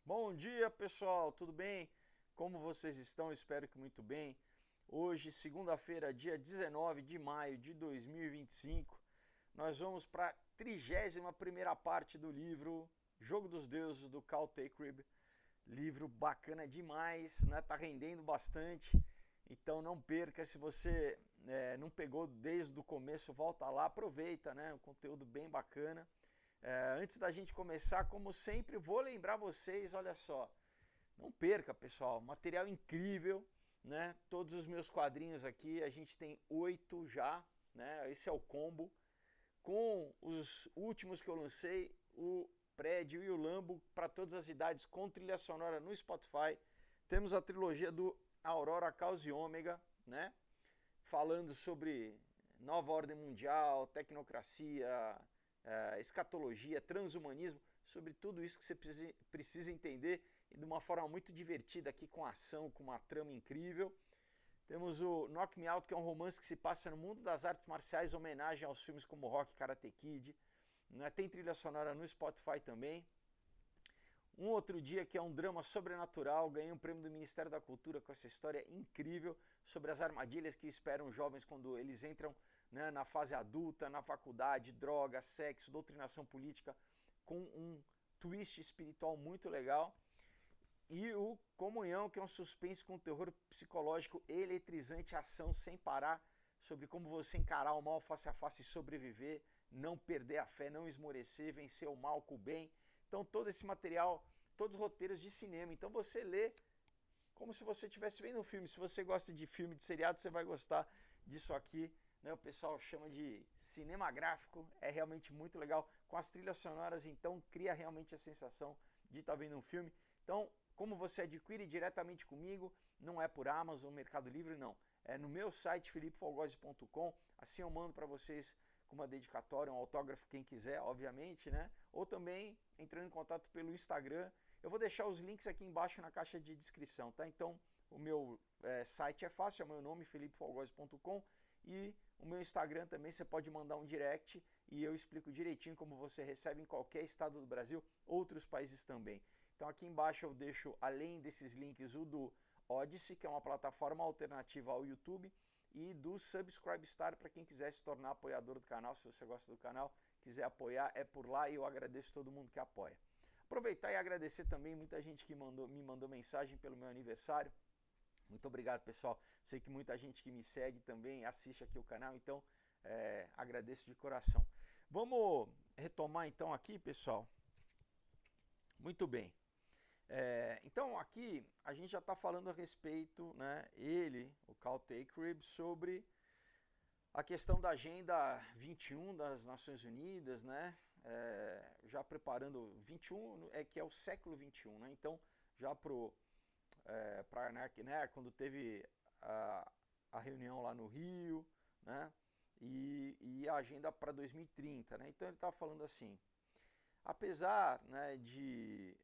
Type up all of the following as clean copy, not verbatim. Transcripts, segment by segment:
Bom dia, pessoal, tudo bem? Como vocês estão? Espero que muito bem. Hoje, segunda-feira, dia 19 de maio de 2025, nós vamos para a 31ª parte do livro Jogo dos Deuses, do Cal Tekrib. Livro bacana demais, né? Tá rendendo bastante, então não perca. Se você não pegou desde o começo, volta lá, aproveita, né? Um conteúdo bem bacana. Antes da gente começar, como sempre, vou lembrar vocês, olha só, não perca, pessoal, material incrível, né? Todos os meus quadrinhos aqui, a gente tem 8 já, né? Esse é o combo. Com os últimos que eu lancei, o Prédio e o Lambo, para todas as idades, com trilha sonora no Spotify. Temos a trilogia do Aurora, Caos e Ômega, né? Falando sobre nova ordem mundial, tecnocracia, escatologia, transhumanismo, sobre tudo isso que você precisa entender e de uma forma muito divertida aqui, com ação, com uma trama incrível. Temos o Knock Me Out, que é um romance que se passa no mundo das artes marciais, homenagem aos filmes como Rock, Karate Kid. Né? Tem trilha sonora no Spotify também. Um Outro Dia, que é um drama sobrenatural, ganhei um prêmio do Ministério da Cultura com essa história incrível sobre as armadilhas que esperam jovens quando eles entram, né, na fase adulta, na faculdade, droga, sexo, doutrinação política, com um twist espiritual muito legal. E o Comunhão, que é um suspense com terror psicológico eletrizante, ação sem parar, sobre como você encarar o mal face a face e sobreviver, não perder a fé, não esmorecer, vencer o mal com o bem. Então todo esse material, todos os roteiros de cinema. Então você lê como se você estivesse vendo um filme. Se você gosta de filme, de seriado, você vai gostar disso aqui. Né? O pessoal chama de cinema gráfico, é realmente muito legal. Com as trilhas sonoras, então cria realmente a sensação de estar vendo um filme. Então, como você adquire diretamente comigo, não é por Amazon, Mercado Livre, não. É no meu site, filipefolgose.com. Assim eu mando para vocês com uma dedicatória, um autógrafo, quem quiser, obviamente, né? Ou também entrando em contato pelo Instagram. Eu vou deixar os links aqui embaixo na caixa de descrição, tá? Então, o meu site é fácil, é o meu nome, filipefolgose.com, e o meu Instagram também, você pode mandar um direct e eu explico direitinho como você recebe em qualquer estado do Brasil, outros países também. Então aqui embaixo eu deixo, além desses links, o do Odyssey, que é uma plataforma alternativa ao YouTube, e do Subscribestar para quem quiser se tornar apoiador do canal. Se você gosta do canal, quiser apoiar, é por lá, e eu agradeço todo mundo que apoia. Aproveitar e agradecer também muita gente que me mandou mensagem pelo meu aniversário. Muito obrigado, pessoal. Sei que muita gente que me segue também assiste aqui o canal, então agradeço de coração. Vamos retomar então aqui, pessoal. Muito bem. Então aqui a gente já está falando a respeito, né, o Cal Tekrib, sobre a questão da Agenda 21 das Nações Unidas, né, já preparando 21, que é o século 21, né, então já para né, quando teve a reunião lá no Rio, né, e a agenda para 2030, né, então ele estava falando assim, apesar, né, de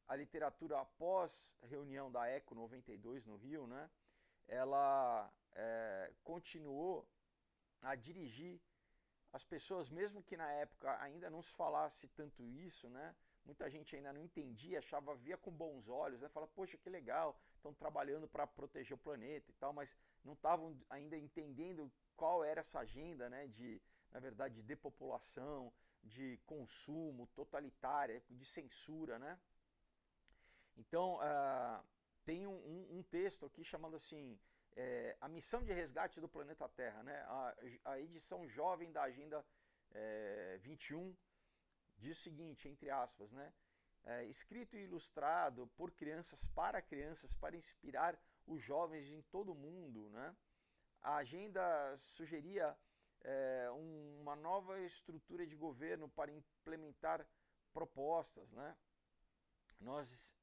a literatura após a reunião da ECO 92 no Rio, né, ela continuou a dirigir as pessoas, mesmo que na época ainda não se falasse tanto isso, né, muita gente ainda não entendia, achava, via com bons olhos, né, fala, poxa, que legal, estão trabalhando para proteger o planeta e tal, mas não estavam ainda entendendo qual era essa agenda, né, na verdade, de depopulação, de consumo totalitária, de censura, né. Então, tem um texto aqui chamado assim, A Missão de Resgate do Planeta Terra, né? A edição jovem da Agenda 21 diz o seguinte, entre aspas, né? Escrito e ilustrado por crianças, para inspirar os jovens em todo o mundo, né? A agenda sugeria uma nova estrutura de governo para implementar propostas, né? Nós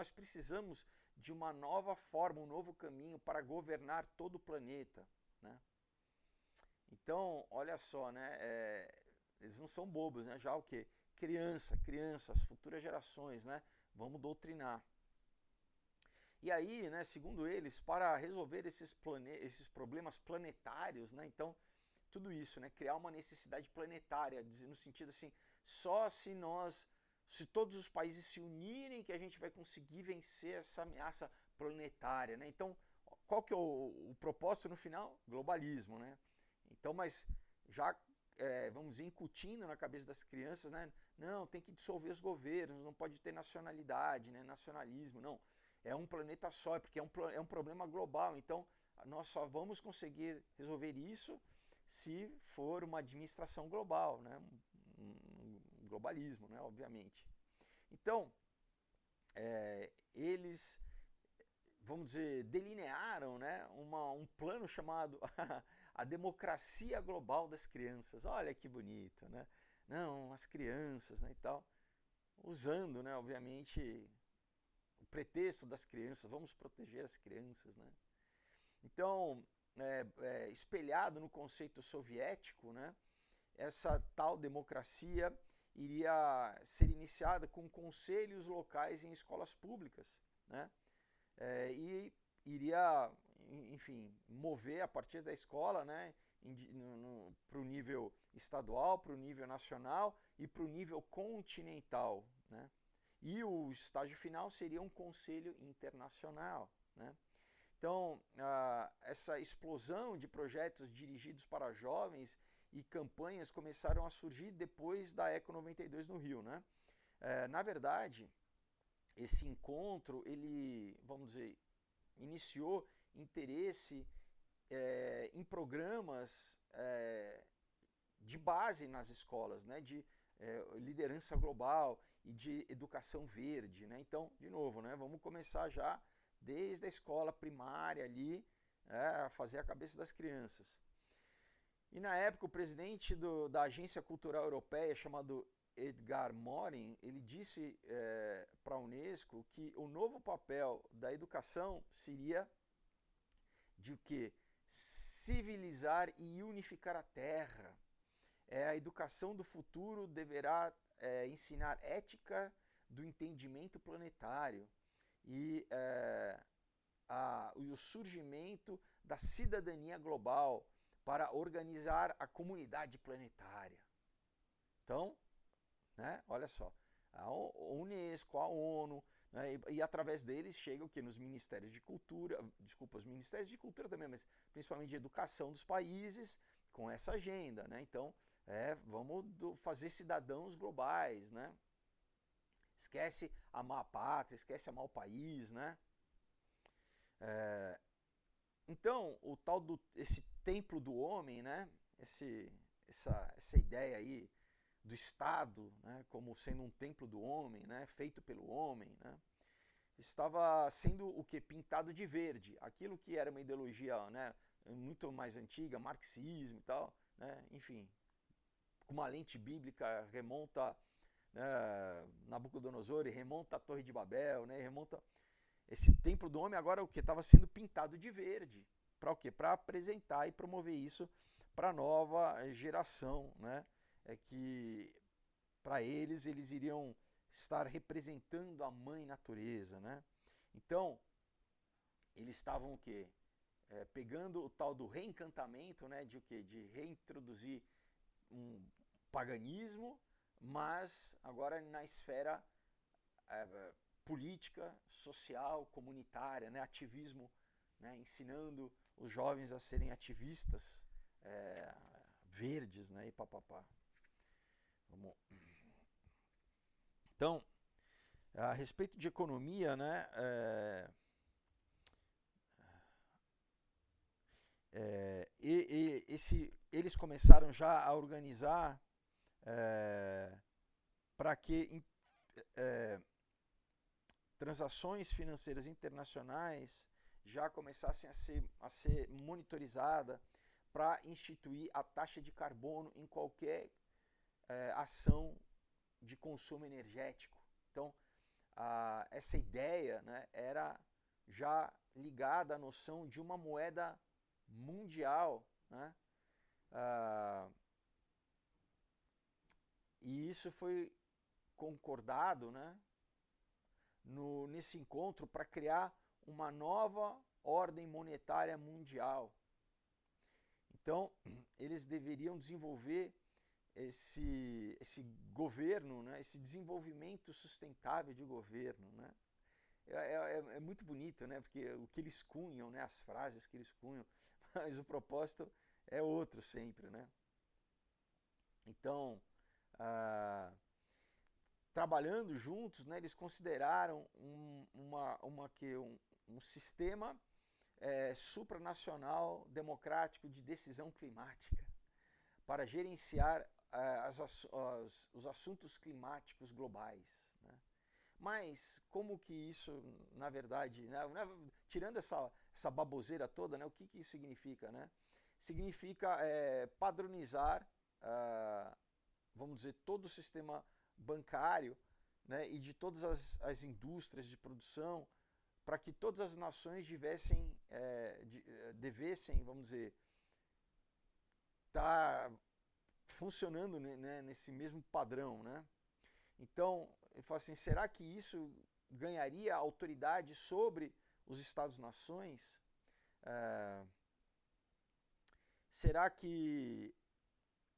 precisamos de uma nova forma, um novo caminho para governar todo o planeta, né? Então, olha só, né? Eles não são bobos, né? Já o que? Crianças, futuras gerações, né? Vamos doutrinar. E aí, né, segundo eles, para resolver esses problemas planetários, né? Então, tudo isso, né? Criar uma necessidade planetária, no sentido assim, só se nós se todos os países se unirem que a gente vai conseguir vencer essa ameaça planetária, né? Então, qual que é o propósito no final? Globalismo, né? Então, mas já, vamos dizer, incutindo na cabeça das crianças, né? Não, tem que dissolver os governos, não pode ter nacionalidade, né? Nacionalismo, não. É um planeta só, porque é um problema global, então nós só vamos conseguir resolver isso se for uma administração global, né? Um globalismo, né? Obviamente. Então, eles, vamos dizer, delinearam, né, um plano chamado a democracia global das crianças. Olha que bonito, né? Não, as crianças, né, e tal, usando, né, obviamente, o pretexto das crianças, vamos proteger as crianças, né? Então, espelhado no conceito soviético, né, essa tal democracia iria ser iniciada com conselhos locais em escolas públicas, né? E iria, enfim, mover a partir da escola, né, para o nível estadual, para o nível nacional e para o nível continental, né? E o estágio final seria um conselho internacional, né? Então, essa explosão de projetos dirigidos para jovens e campanhas começaram a surgir depois da Eco 92 no Rio, né? Na verdade, esse encontro, ele, vamos dizer, iniciou interesse em programas de base nas escolas, né? De liderança global e de educação verde, né? Então, de novo, né? Vamos começar já desde a escola primária ali, a fazer a cabeça das crianças. E na época o presidente da Agência Cultural Europeia, chamado Edgar Morin, ele disse para a Unesco que o novo papel da educação seria de o quê? Civilizar e unificar a Terra. A educação do futuro deverá ensinar ética do entendimento planetário e o surgimento da cidadania global para organizar a comunidade planetária. Então, né, olha só, a Unesco, a ONU, né, e através deles chega o que? Nos ministérios de cultura, desculpa, os ministérios de cultura também, mas principalmente de educação dos países, com essa agenda, né? Então, vamos fazer cidadãos globais, né? Esquece amar a pátria, esquece amar o país, né? Então, o tal esse templo do homem, né? Essa ideia aí do Estado, né, como sendo um templo do homem, né, feito pelo homem, né, estava sendo o que? Pintado de verde. Aquilo que era uma ideologia, né, muito mais antiga, marxismo e tal, né, enfim, com uma lente bíblica, remonta Nabucodonosor, e remonta a Torre de Babel, né, remonta esse templo do homem. Agora o que? Estava sendo pintado de verde. Para o quê? Para apresentar e promover isso para a nova geração, né? Que para eles iriam estar representando a mãe natureza, né? Então, eles estavam o quê? Pegando o tal do reencantamento, né? De o quê? De reintroduzir um paganismo, mas agora na esfera política, social, comunitária, né? Ativismo, né? Ensinando os jovens a serem ativistas verdes, né? E papapá. Vamos. Então, a respeito de economia, né, eles começaram já a organizar para que transações financeiras internacionais já começassem a ser monitorizadas para instituir a taxa de carbono em qualquer ação de consumo energético. Então, essa ideia, né, era já ligada à noção de uma moeda mundial, né? E isso foi concordado, né, nesse encontro para criar uma nova ordem monetária mundial. Então, eles deveriam desenvolver esse governo, né, esse desenvolvimento sustentável de governo, né? É muito bonito, né? Porque o que eles cunham, né? As frases que eles cunham, mas o propósito é outro sempre, né? Então, ah, trabalhando juntos, né, eles consideraram um sistema supranacional democrático de decisão climática para gerenciar os assuntos climáticos globais, né? Mas como que isso, na verdade, né, tirando essa baboseira toda, né, o que isso significa? Né? Significa padronizar, vamos dizer, todo o sistema bancário, né, e de todas as indústrias de produção, para que todas as nações devessem, vamos dizer, estar funcionando, né, nesse mesmo padrão, né? Então, ele fala assim, será que isso ganharia autoridade sobre os Estados-nações? Será que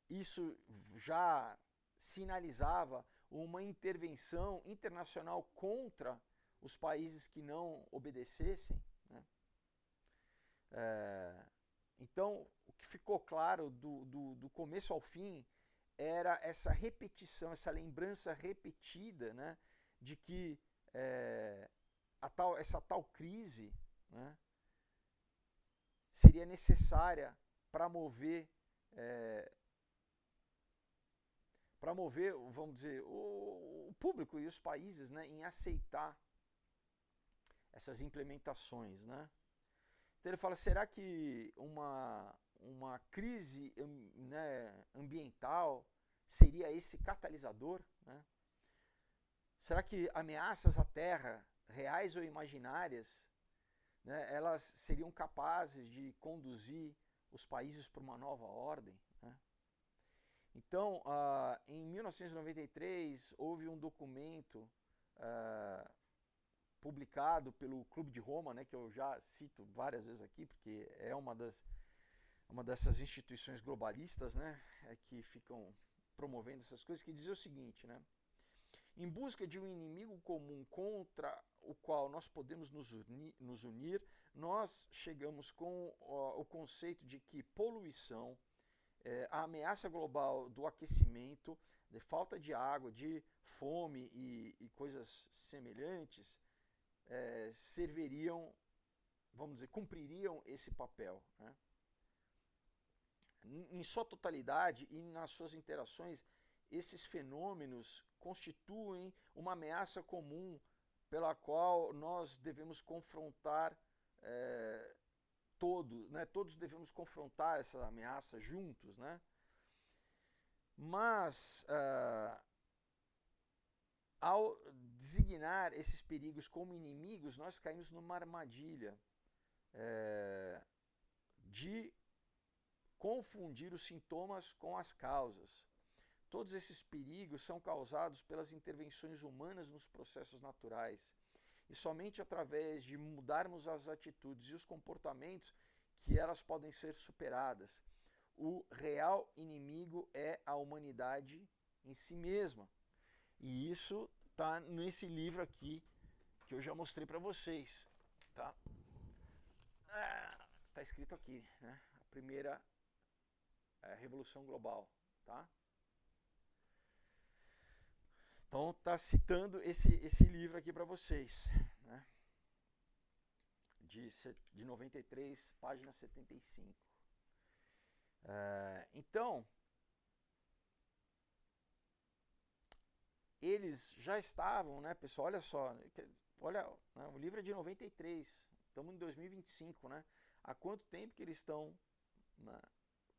isso já sinalizava uma intervenção internacional contra os países que não obedecessem? Né? Então, o que ficou claro do começo ao fim era essa repetição, essa lembrança repetida, né, de que essa tal crise, né, seria necessária para mover, vamos dizer, o público e os países, né, em aceitar essas implementações, né? Então ele fala, será que uma crise, né, ambiental seria esse catalisador? Né? Será que ameaças à Terra, reais ou imaginárias, né, elas seriam capazes de conduzir os países para uma nova ordem? Né? Então, em 1993, houve um documento publicado pelo Clube de Roma, né, que eu já cito várias vezes aqui, porque é uma dessas instituições globalistas, né, que ficam promovendo essas coisas, que dizia o seguinte, né, em busca de um inimigo comum contra o qual nós podemos nos unir, nós chegamos com o conceito de que poluição, a ameaça global do aquecimento, de falta de água, de fome e coisas semelhantes, serviriam, vamos dizer, cumpririam esse papel. Né? Em sua totalidade e nas suas interações, esses fenômenos constituem uma ameaça comum pela qual nós devemos confrontar né? Todos devemos confrontar essa ameaça juntos, né? Mas ao designar esses perigos como inimigos, nós caímos numa armadilha de confundir os sintomas com as causas. Todos esses perigos são causados pelas intervenções humanas nos processos naturais. E somente através de mudarmos as atitudes e os comportamentos que elas podem ser superadas. O real inimigo é a humanidade em si mesma. E isso está nesse livro aqui que eu já mostrei para vocês. Tá? Tá escrito aqui, né? A primeira revolução global. Tá? Então tá citando esse livro aqui para vocês, né? De 93, página 75. Então, eles já estavam, né, pessoal, olha só, olha, né, o livro é de 93, estamos em 2025, né? Há quanto tempo que eles estão, né,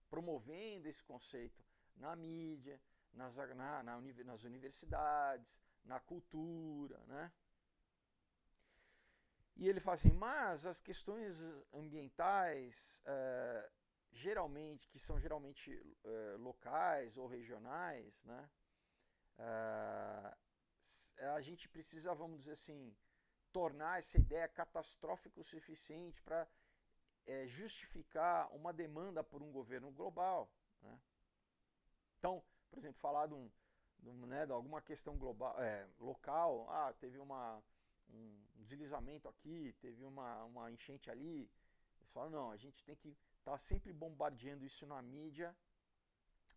promovendo esse conceito na mídia, nas universidades, na cultura, né? E ele fala assim, mas as questões ambientais, geralmente, que são geralmente locais ou regionais, né? A gente precisa, vamos dizer assim, tornar essa ideia catastrófica o suficiente para justificar uma demanda por um governo global. Né? Então, por exemplo, falar né, de alguma questão global, local, teve um deslizamento aqui, teve uma enchente ali, eles falam, não, a gente tem que estar sempre bombardeando isso na mídia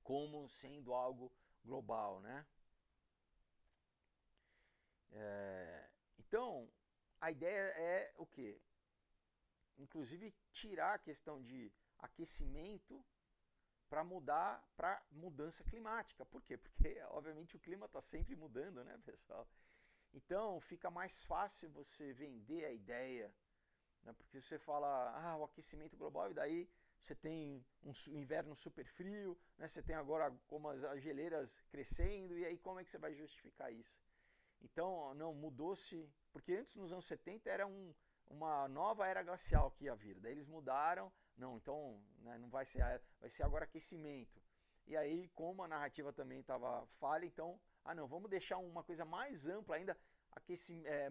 como sendo algo global, né? Então, a ideia é o quê? Inclusive tirar a questão de aquecimento para mudar para mudança climática. Por quê? Porque, obviamente, o clima está sempre mudando, né, pessoal? Então, fica mais fácil você vender a ideia, né? Porque você fala, o aquecimento global, e daí você tem um inverno super frio, né? Você tem agora como as geleiras crescendo, e aí como é que você vai justificar isso? Então, não, mudou-se, porque antes, nos anos 70, era uma nova era glacial que ia vir. Daí eles mudaram, não, então, né, não vai ser, vai ser agora aquecimento. E aí, como a narrativa também estava falha, então, não, vamos deixar uma coisa mais ampla ainda,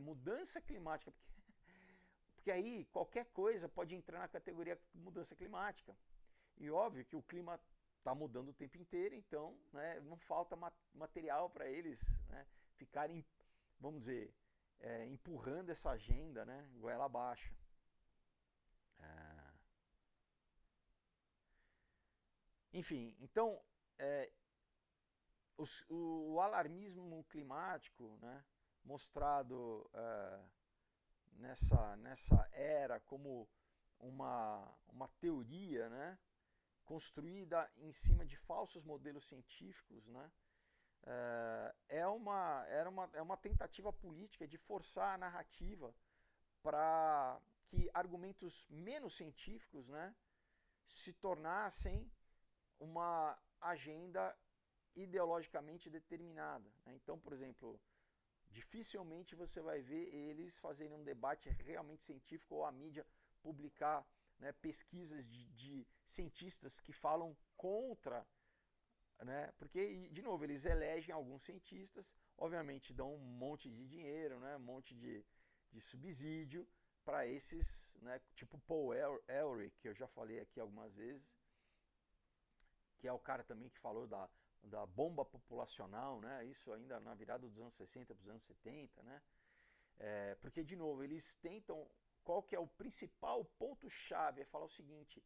mudança climática, porque aí qualquer coisa pode entrar na categoria mudança climática. E óbvio que o clima está mudando o tempo inteiro, então, né, não falta material para eles, né, ficarem, vamos dizer, empurrando essa agenda, né, goela abaixo. Enfim, então, o alarmismo climático, né, mostrado nessa era como uma teoria, né, construída em cima de falsos modelos científicos, né, é uma tentativa política de forçar a narrativa para que argumentos menos científicos, né, se tornassem uma agenda ideologicamente determinada, né? Então, por exemplo, dificilmente você vai ver eles fazerem um debate realmente científico ou a mídia publicar, né, pesquisas de cientistas que falam contra, né? Porque, de novo, eles elegem alguns cientistas, obviamente dão um monte de dinheiro, né, um monte de subsídio para esses, né, tipo Paul Ehrlich, que eu já falei aqui algumas vezes, que é o cara também que falou da bomba populacional, né, isso ainda na virada dos anos 60 para os anos 70, né, porque, de novo, eles tentam, qual que é o principal ponto-chave, é falar o seguinte,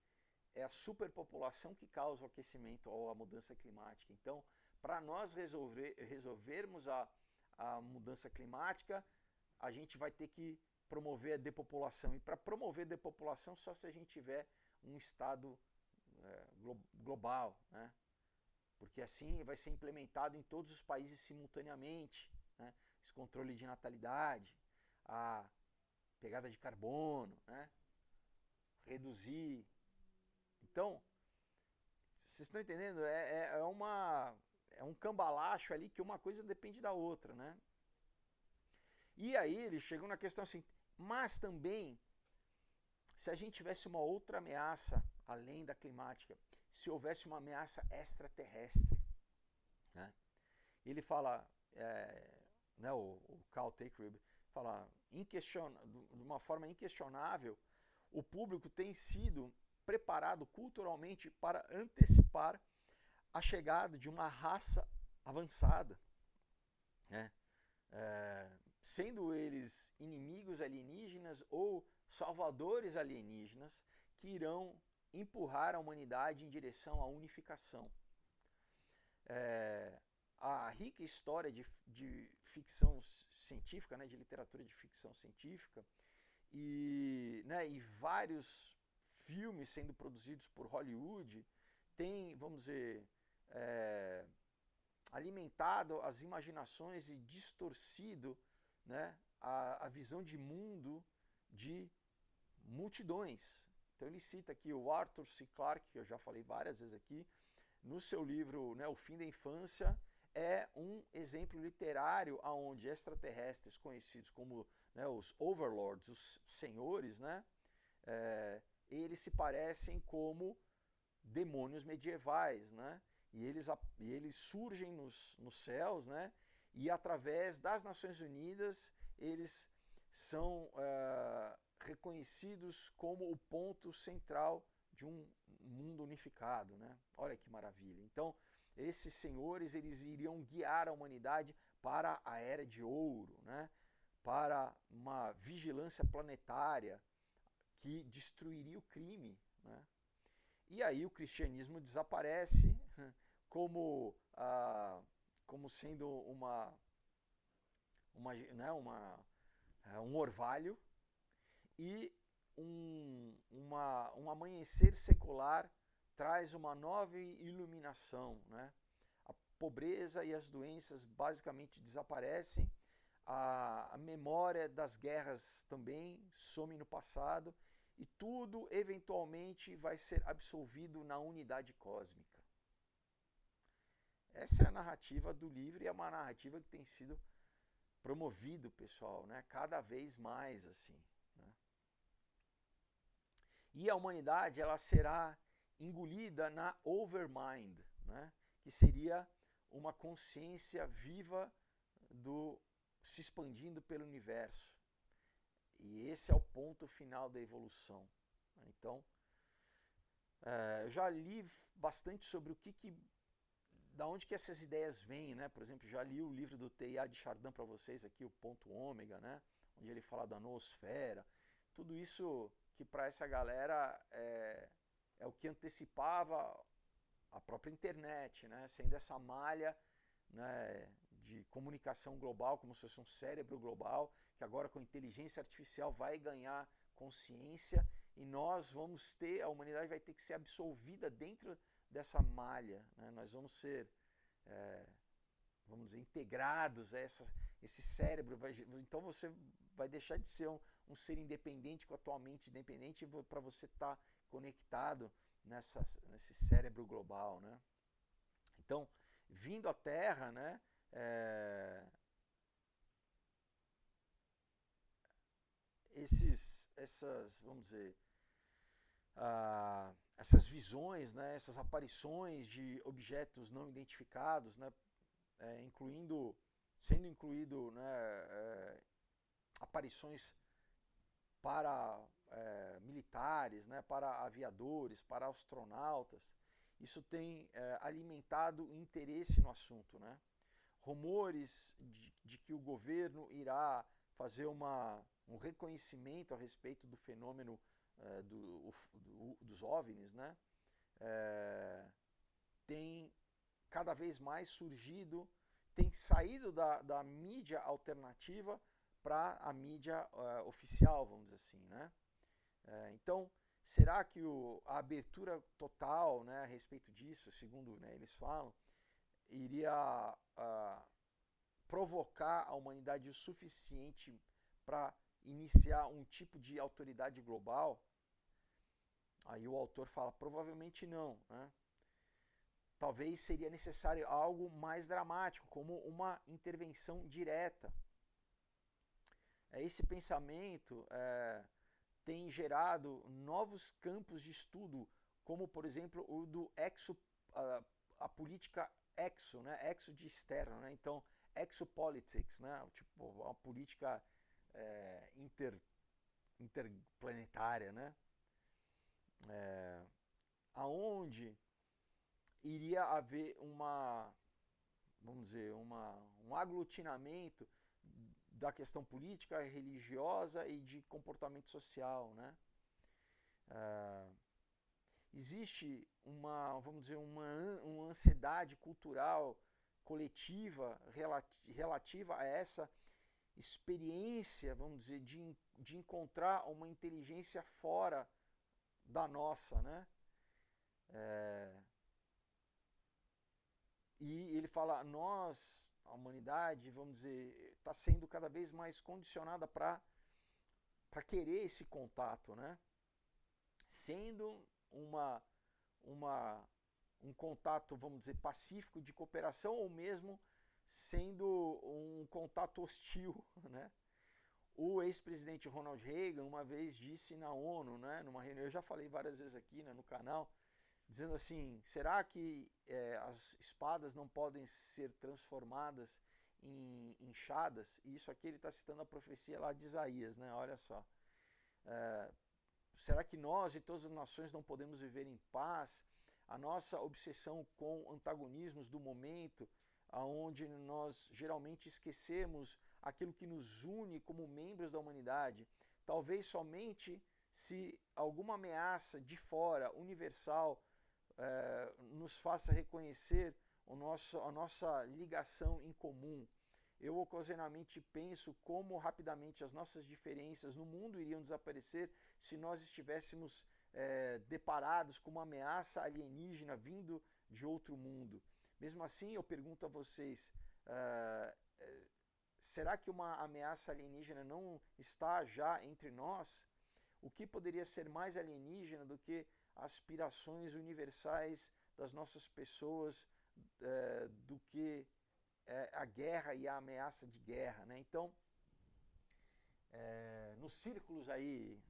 é a superpopulação que causa o aquecimento ou a mudança climática. Então, para nós resolvermos a mudança climática, a gente vai ter que promover a depopulação. E para promover a depopulação, só se a gente tiver um estado global, né? Porque assim vai ser implementado em todos os países simultaneamente, né? Esse controle de natalidade, a pegada de carbono, né? Reduzir. Então, vocês estão entendendo? É um cambalacho ali que uma coisa depende da outra, né? E aí eles chegam na questão assim, mas também, se a gente tivesse uma outra ameaça além da climática, se houvesse uma ameaça extraterrestre, né? Ele fala, né, o Cal Takerup fala, de uma forma inquestionável, o público tem sido preparado culturalmente para antecipar a chegada de uma raça avançada, né? Sendo eles inimigos alienígenas ou salvadores alienígenas que irão empurrar a humanidade em direção à unificação. A rica história de ficção científica, né, de literatura de ficção científica, né, e vários filmes sendo produzidos por Hollywood tem, vamos dizer, alimentado as imaginações e distorcido, né, a visão de mundo de multidões. Então ele cita aqui o Arthur C. Clarke, que eu já falei várias vezes aqui, no seu livro, né, O Fim da Infância, é um exemplo literário onde extraterrestres conhecidos como, né, os overlords, os senhores, né, eles se parecem como demônios medievais, né? E eles surgem nos céus, né? E através das Nações Unidas eles são reconhecidos como o ponto central de um mundo unificado, né? Olha que maravilha. Então, esses senhores eles iriam guiar a humanidade para a Era de Ouro, né? Para uma vigilância planetária que destruiria o crime, né? E aí o cristianismo desaparece como, como sendo né, um orvalho, e um amanhecer secular traz uma nova iluminação, né? A pobreza e as doenças basicamente desaparecem, a memória das guerras também some no passado, e tudo eventualmente vai ser absolvido na unidade cósmica. Essa é a narrativa do livro, e é uma narrativa que tem sido promovido, pessoal, né? Cada vez mais assim, né? E a humanidade ela será engolida na overmind, né? Que seria uma consciência viva se expandindo pelo universo. E esse é o ponto final da evolução. Então, eu já li bastante sobre da onde que essas ideias vêm, né? Por exemplo, já li o livro do Teilhard de Chardin para vocês aqui, o Ponto Ômega, né? Onde ele fala da noosfera. Tudo isso que para essa galera é o que antecipava a própria internet, né? Sendo essa malha, né, de comunicação global, como se fosse um cérebro global, que agora com inteligência artificial vai ganhar consciência, e a humanidade vai ter que ser absolvida dentro dessa malha, né? Nós vamos ser, vamos dizer, integrados a esse cérebro, então você vai deixar de ser um ser independente com a tua mente independente para você estar conectado nesse cérebro global, né? Então, vindo à Terra, né, vamos dizer, essas visões, né, essas aparições de objetos não identificados, né, sendo incluído, né, aparições para militares, né, para aviadores, para astronautas. Isso tem alimentado interesse no assunto, né? Rumores de que o governo irá fazer um reconhecimento a respeito do fenômeno dos OVNIs, né? Tem cada vez mais surgido, tem saído da mídia alternativa para a mídia oficial, vamos dizer assim, né? Então, será que a abertura total, né, a respeito disso, segundo, né, eles falam, iria provocar a humanidade o suficiente para iniciar um tipo de autoridade global? Aí o autor fala, provavelmente não, né? Talvez seria necessário algo mais dramático, como uma intervenção direta. Esse pensamento tem gerado novos campos de estudo, como por exemplo o do a política exo, né? Exo de externo, né? Então, exopolitics, né? Tipo, uma política interplanetária, né? Aonde iria haver vamos dizer, um aglutinamento da questão política, religiosa e de comportamento social, né? Existe vamos dizer, uma ansiedade cultural coletiva relativa a essa experiência, vamos dizer, de encontrar uma inteligência fora da nossa, né? E ele fala, a humanidade, vamos dizer, está sendo cada vez mais condicionada para querer esse contato, né? Sendo um contato, vamos dizer, pacífico de cooperação, ou mesmo sendo um contato hostil, né? O ex-presidente Ronald Reagan uma vez disse na ONU, né, numa reunião, eu já falei várias vezes aqui, né, no canal, dizendo assim, será que as espadas não podem ser transformadas em enxadas? E isso aqui ele está citando a profecia lá de Isaías, né? Olha só. Será que nós e todas as nações não podemos viver em paz? a nossa obsessão com antagonismos do momento, aonde nós geralmente esquecemos aquilo que nos une como membros da humanidade. Talvez somente se alguma ameaça de fora, universal, nos faça reconhecer a nossa ligação em comum. Eu ocasionalmente penso como rapidamente as nossas diferenças no mundo iriam desaparecer se nós estivéssemos deparados com uma ameaça alienígena vindo de outro mundo. Mesmo assim, eu pergunto a vocês, será que uma ameaça alienígena não está já entre nós? O que poderia ser mais alienígena do que aspirações universais das nossas pessoas, do que a guerra e a ameaça de guerra, né? Então, nos círculos aí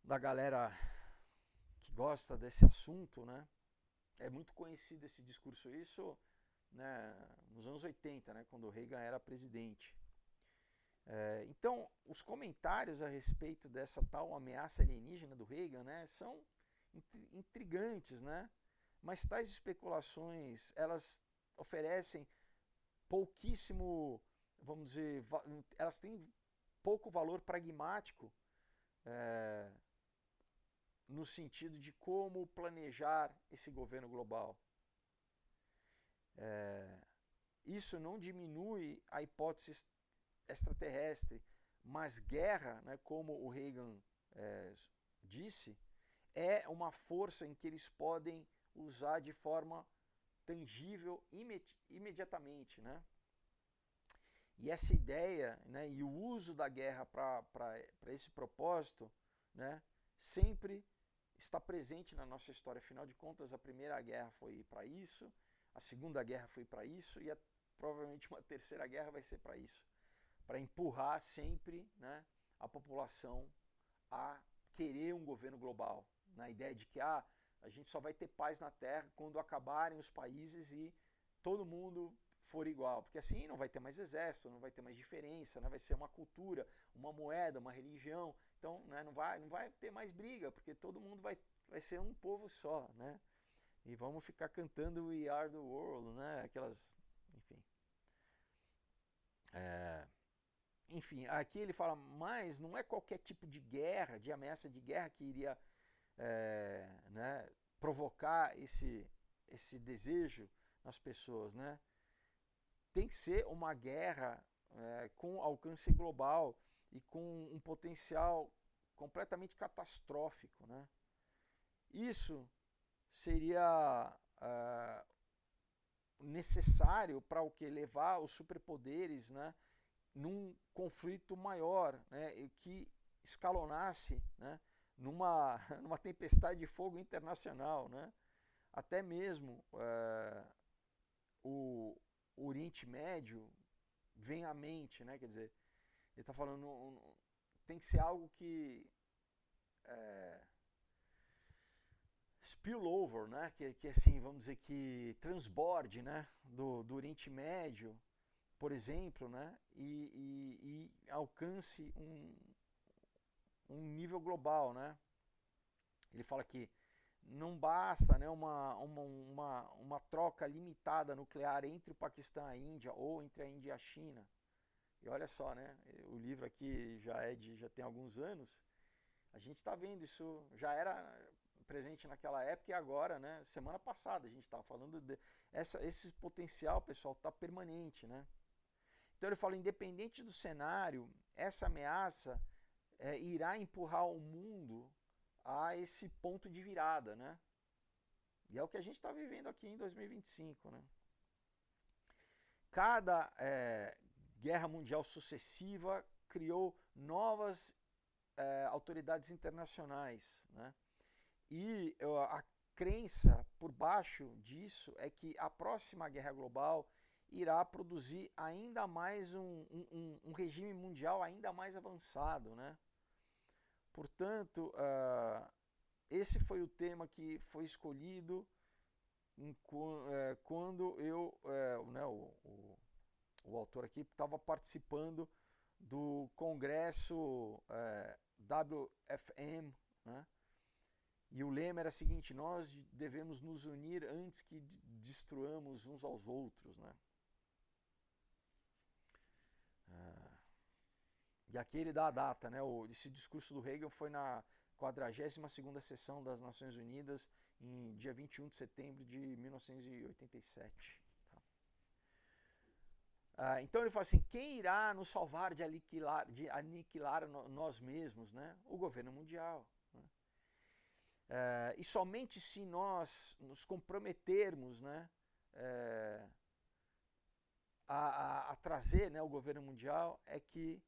da galera que gosta desse assunto, né? É muito conhecido esse discurso, isso, né, nos anos 80, né, quando o Reagan era presidente. Então, os comentários a respeito dessa tal ameaça alienígena do Reagan, né, são intrigantes, né? Mas tais especulações, elas oferecem pouquíssimo, vamos dizer, elas têm pouco valor pragmático, no sentido de como planejar esse governo global. Isso não diminui a hipótese extraterrestre, mas guerra, né, como o Reagan disse, é uma força em que eles podem usar de forma tangível imediatamente, né? E essa ideia, né, e o uso da guerra para esse propósito, né, sempre está presente na nossa história. Afinal de contas, a Primeira Guerra foi para isso, a Segunda Guerra foi para isso e provavelmente uma Terceira Guerra vai ser para isso, para empurrar sempre, né, a população a querer um governo global, na ideia de que a gente só vai ter paz na Terra quando acabarem os países e todo mundo for igual, porque assim não vai ter mais exército, não vai ter mais diferença, né? Vai ser uma cultura, uma moeda, uma religião, então, né, não vai ter mais briga, porque todo mundo vai ser um povo só, né? E vamos ficar cantando We Are the World, né? Aquelas, enfim. Enfim, aqui ele fala, mas não é qualquer tipo de guerra, de ameaça de guerra que iria né, provocar esse desejo nas pessoas, né? Tem que ser uma guerra com alcance global e com um potencial completamente catastrófico, né? Isso seria necessário para o que levar os superpoderes, né, num conflito maior, né, que escalonasse, né, numa tempestade de fogo internacional, né? Até mesmo o Oriente Médio vem à mente, né? Quer dizer, ele está falando, tem que ser algo que spill over, né? Que assim, vamos dizer, que transborde, né? Do Oriente Médio, por exemplo, né? E alcance um nível global, né? Ele fala que não basta, né, uma troca limitada nuclear entre o Paquistão e a Índia ou entre a Índia e a China. E olha só, né, o livro aqui já tem alguns anos, a gente está vendo isso, já era presente naquela época e agora, né, semana passada a gente estava falando esse potencial, pessoal, está permanente, né. Então ele fala, independente do cenário, essa ameaça irá empurrar o mundo a esse ponto de virada, né? E é o que a gente está vivendo aqui em 2025, né? Cada guerra mundial sucessiva criou novas autoridades internacionais, né? E a crença por baixo disso é que a próxima guerra global irá produzir ainda mais um regime mundial ainda mais avançado, né? Portanto, esse foi o tema que foi escolhido quando eu, né, o autor aqui, estava participando do congresso WFM, né, E o lema era o seguinte: nós devemos nos unir antes que destruamos uns aos outros, né? E aqui ele dá a data, né? Esse discurso do Reagan foi na 42ª sessão das Nações Unidas, em dia 21 de setembro de 1987. Tá? Então ele fala assim: quem irá nos salvar de aniquilar nós mesmos, né? O governo mundial. Né? E somente se nós nos comprometermos, né, a trazer, né, o governo mundial, é que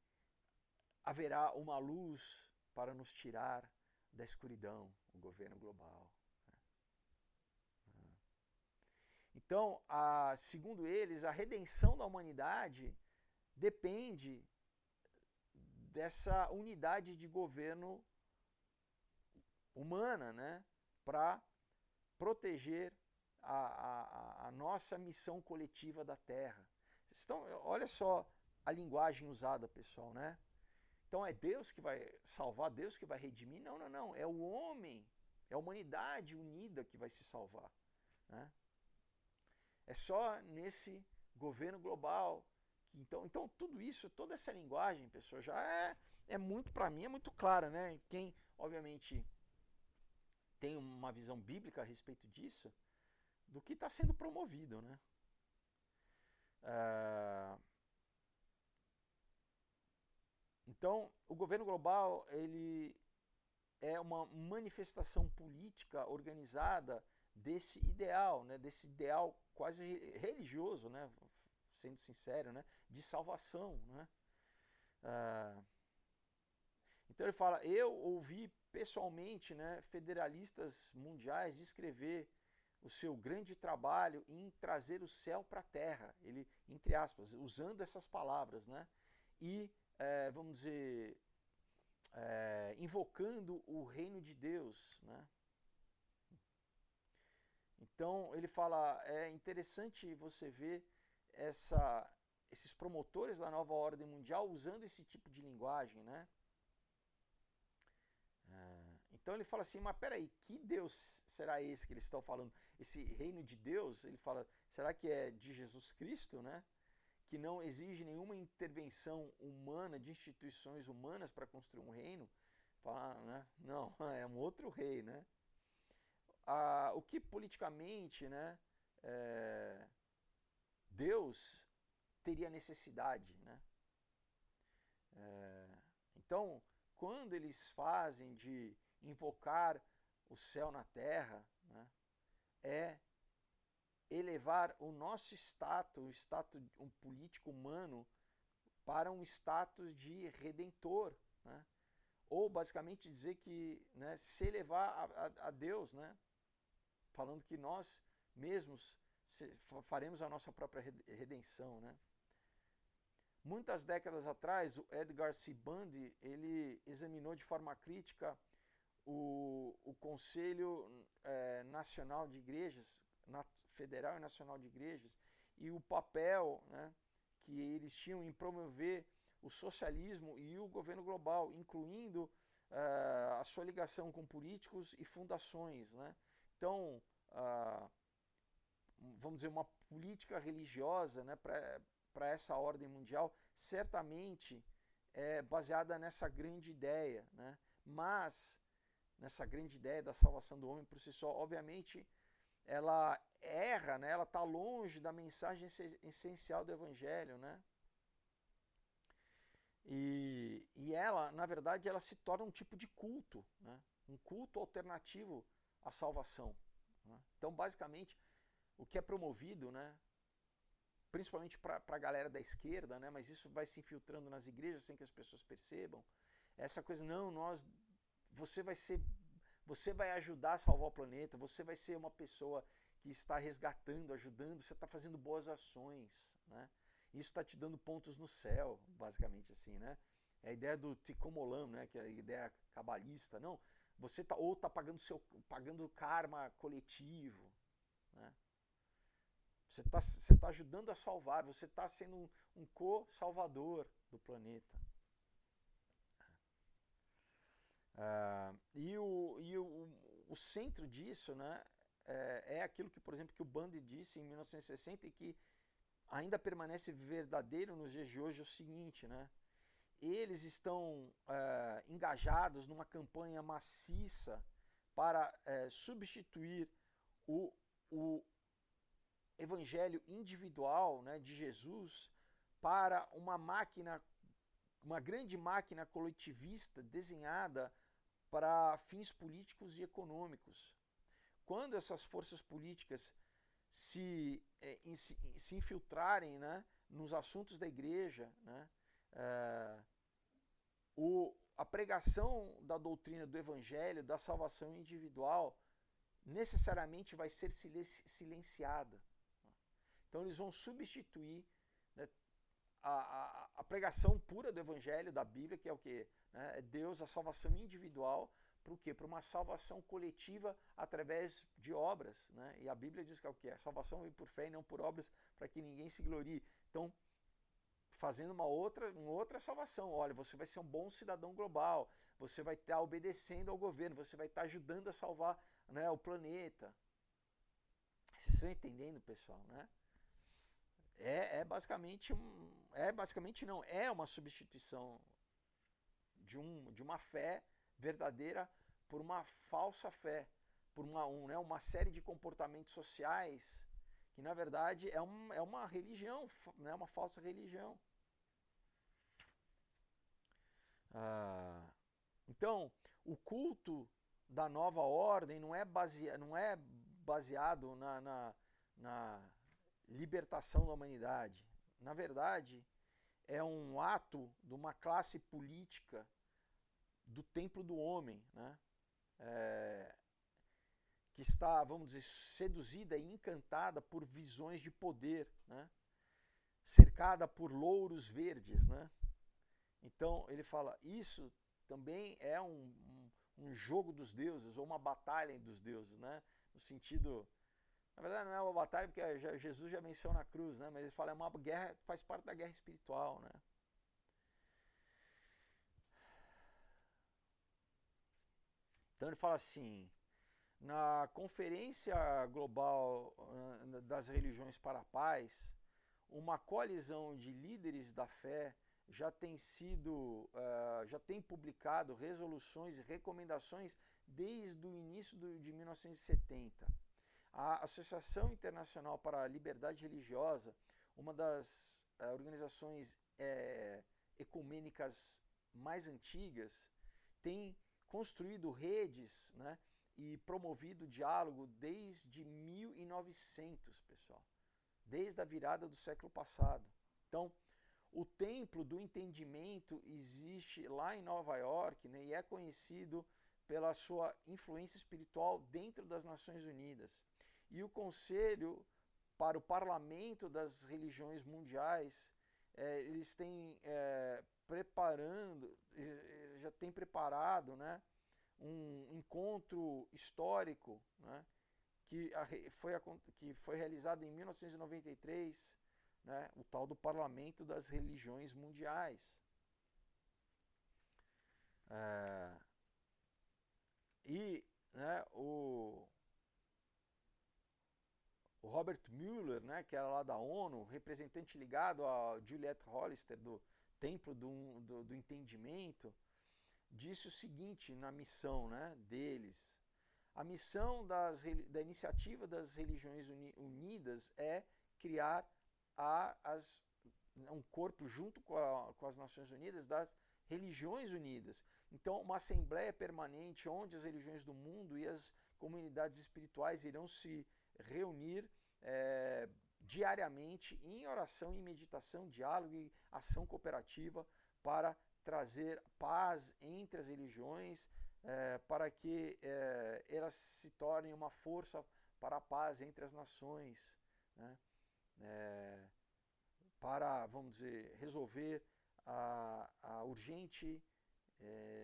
haverá uma luz para nos tirar da escuridão, o governo global. Então, segundo eles, a redenção da humanidade depende dessa unidade de governo humana, né, para proteger a nossa missão coletiva da Terra. Então, olha só a linguagem usada, pessoal, né? Então é Deus que vai salvar, Deus que vai redimir? Não, não, não. É o homem, é a humanidade unida que vai se salvar. Né? É só nesse governo global. Então tudo isso, toda essa linguagem, pessoal, já é muito, para mim, é muito clara, né? Quem, obviamente, tem uma visão bíblica a respeito disso, do que está sendo promovido, né? Então, o governo global, ele é uma manifestação política organizada desse ideal, né, desse ideal quase religioso, né, sendo sincero, né, de salvação. Né. Então ele fala: eu ouvi pessoalmente, né, federalistas mundiais descrever o seu grande trabalho em trazer o céu para a terra, ele, entre aspas, usando essas palavras, né, e vamos dizer, invocando o reino de Deus, né? Então ele fala, é interessante você ver esses promotores da nova ordem mundial usando esse tipo de linguagem, né? Então ele fala assim: mas peraí, que Deus será esse que eles estão falando? Esse reino de Deus, ele fala, será que é de Jesus Cristo, né? Que não exige nenhuma intervenção humana, de instituições humanas para construir um reino? Fala, né? Não, é um outro rei, né? O que politicamente, né, Deus teria necessidade, né? Então, quando eles fazem de invocar o céu na terra, né, é elevar o nosso status, o status um político humano, para um status de redentor, né? Ou basicamente dizer que, né, se elevar a Deus, né, falando que nós mesmos faremos a nossa própria redenção, né? Muitas décadas atrás, o Edgar C. Bundy, ele examinou de forma crítica o Conselho Nacional de Igrejas, Federal e Nacional de Igrejas, e o papel, né, que eles tinham em promover o socialismo e o governo global, incluindo a sua ligação com políticos e fundações, né? Então, vamos dizer, uma política religiosa, né, para essa ordem mundial, certamente é baseada nessa grande ideia, né? Mas nessa grande ideia da salvação do homem por si só, obviamente, ela erra, né? Ela está longe da mensagem essencial do Evangelho, né? E ela, na verdade, ela se torna um tipo de culto, né? Um culto alternativo à salvação. Né? Então, basicamente, o que é promovido, né, principalmente para a galera da esquerda, né, mas isso vai se infiltrando nas igrejas sem que as pessoas percebam, essa coisa, não, você vai ajudar a salvar o planeta, você vai ser uma pessoa que está resgatando, ajudando, você está fazendo boas ações, né? Isso está te dando pontos no céu, basicamente assim, né? É a ideia do Tikkun Olam, né? Que é a ideia cabalista. Não, você está pagando karma coletivo, né? Você tá ajudando a salvar, você está sendo um co-salvador do planeta. E o centro disso, né, é aquilo que, por exemplo, que o Bundy disse em 1960 e que ainda permanece verdadeiro nos dias de hoje, é o seguinte, né? Eles estão engajados numa campanha maciça para substituir o evangelho individual, né, de Jesus para uma grande máquina coletivista desenhada para fins políticos e econômicos. Quando essas forças políticas se infiltrarem, né, nos assuntos da igreja, né, a pregação da doutrina do evangelho, da salvação individual, necessariamente vai ser silenciada. Então eles vão substituir, né, a pregação pura do evangelho, da Bíblia, que é o quê? Né? É Deus, a salvação individual, para o quê? Para uma salvação coletiva através de obras. Né? E a Bíblia diz que é o quê? A salvação vem por fé e não por obras, para que ninguém se glorie. Então, fazendo uma outra salvação. Olha, você vai ser um bom cidadão global, você vai estar obedecendo ao governo, você vai estar ajudando a salvar, né, o planeta. Vocês estão entendendo, pessoal, né? É basicamente não, é uma substituição de uma fé verdadeira por uma falsa fé, por uma série de comportamentos sociais que na verdade é uma religião, né, uma falsa religião. Então, o culto da nova ordem não é baseado na libertação da humanidade. Na verdade, é um ato de uma classe política do templo do homem, né? Que está, vamos dizer, seduzida e encantada por visões de poder, né? Cercada por louros verdes, né? Então ele fala, isso também é um jogo dos deuses, ou uma batalha dos deuses, né? No sentido, na verdade não é uma batalha porque Jesus já venceu na cruz, né? Mas ele fala, é uma guerra, faz parte da guerra espiritual, né? Então ele fala assim, na Conferência Global das Religiões para a Paz, uma coalizão de líderes da fé já tem publicado resoluções e recomendações desde o início de 1970. A Associação Internacional para a Liberdade Religiosa, uma das organizações ecumênicas mais antigas, tem construído redes, né, e promovido diálogo desde 1900, pessoal, desde a virada do século passado. Então, o Templo do Entendimento existe lá em Nova York, né, e é conhecido pela sua influência espiritual dentro das Nações Unidas. E o Conselho para o Parlamento das Religiões Mundiais, eles têm já tem preparado, né, um encontro histórico, né, que foi realizado em 1993, né, o tal do Parlamento das Religiões Mundiais. Né, o Robert Mueller, né, que era lá da ONU, representante ligado a Juliette Hollister, do Templo do Entendimento, disse o seguinte na missão, né, deles. A missão da Iniciativa das Religiões Unidas é criar um corpo junto com as Nações Unidas das Religiões Unidas. Então, uma assembleia permanente onde as religiões do mundo e as comunidades espirituais irão se reunir diariamente em oração e meditação, diálogo e ação cooperativa para trazer paz entre as religiões, para que elas se tornem uma força para a paz entre as nações, né? Para, vamos dizer, resolver a urgente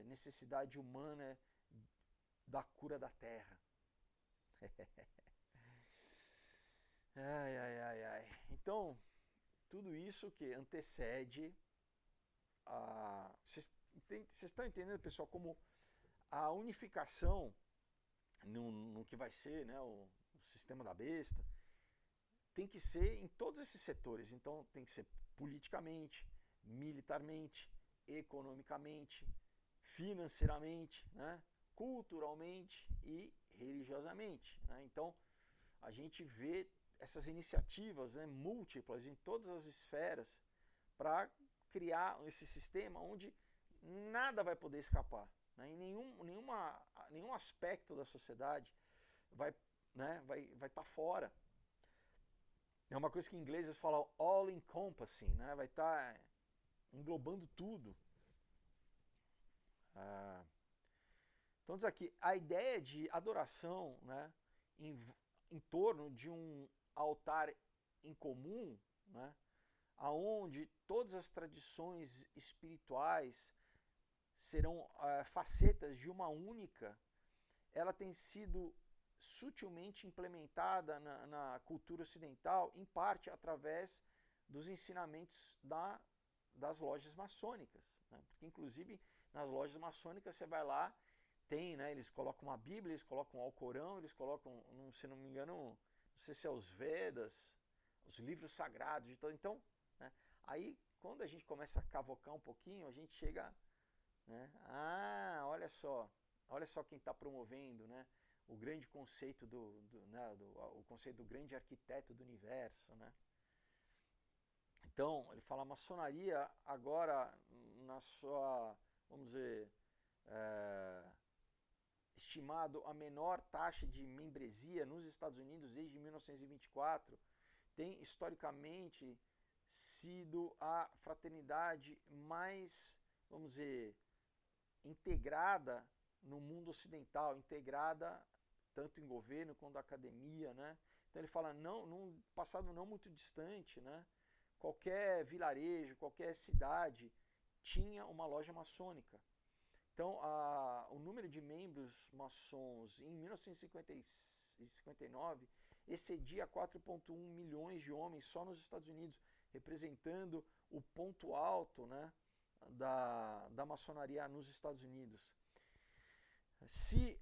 necessidade humana da cura da terra. Ai. Então, tudo isso que antecede vocês estão entendendo, pessoal, como a unificação, no que vai ser, né, o sistema da besta, tem que ser em todos esses setores. Então tem que ser politicamente, militarmente, economicamente, financeiramente, né, culturalmente e religiosamente, né? Então a gente vê essas iniciativas, né, múltiplas em todas as esferas para criar esse sistema onde nada vai poder escapar, né? Em nenhum aspecto da sociedade vai estar fora. É uma coisa que em inglês eles falam all encompassing, né? Vai estar englobando tudo. Então diz aqui, a ideia de adoração, né, em torno de um altar em comum, né, aonde todas as tradições espirituais serão facetas de uma única, ela tem sido sutilmente implementada na cultura ocidental, em parte através dos ensinamentos das lojas maçônicas, né? Porque inclusive nas lojas maçônicas você vai lá, tem, né, eles colocam uma Bíblia, eles colocam o Alcorão, eles colocam, se não me engano, não sei se é os Vedas, os livros sagrados de todo. Então, né, aí quando a gente começa a cavocar um pouquinho, a gente chega, né, olha só quem está promovendo, né, o grande conceito o conceito do grande arquiteto do universo, né? Então, ele fala a maçonaria agora na sua, vamos dizer, estimado a menor taxa de membresia nos Estados Unidos desde 1924, tem historicamente sido a fraternidade mais, vamos dizer, integrada no mundo ocidental, integrada tanto em governo quanto na academia, né? Então ele fala, num passado não muito distante, né, qualquer vilarejo, qualquer cidade tinha uma loja maçônica. Então, o número de membros maçons em 1959 excedia 4,1 milhões de homens só nos Estados Unidos, representando o ponto alto, né, da maçonaria nos Estados Unidos. Se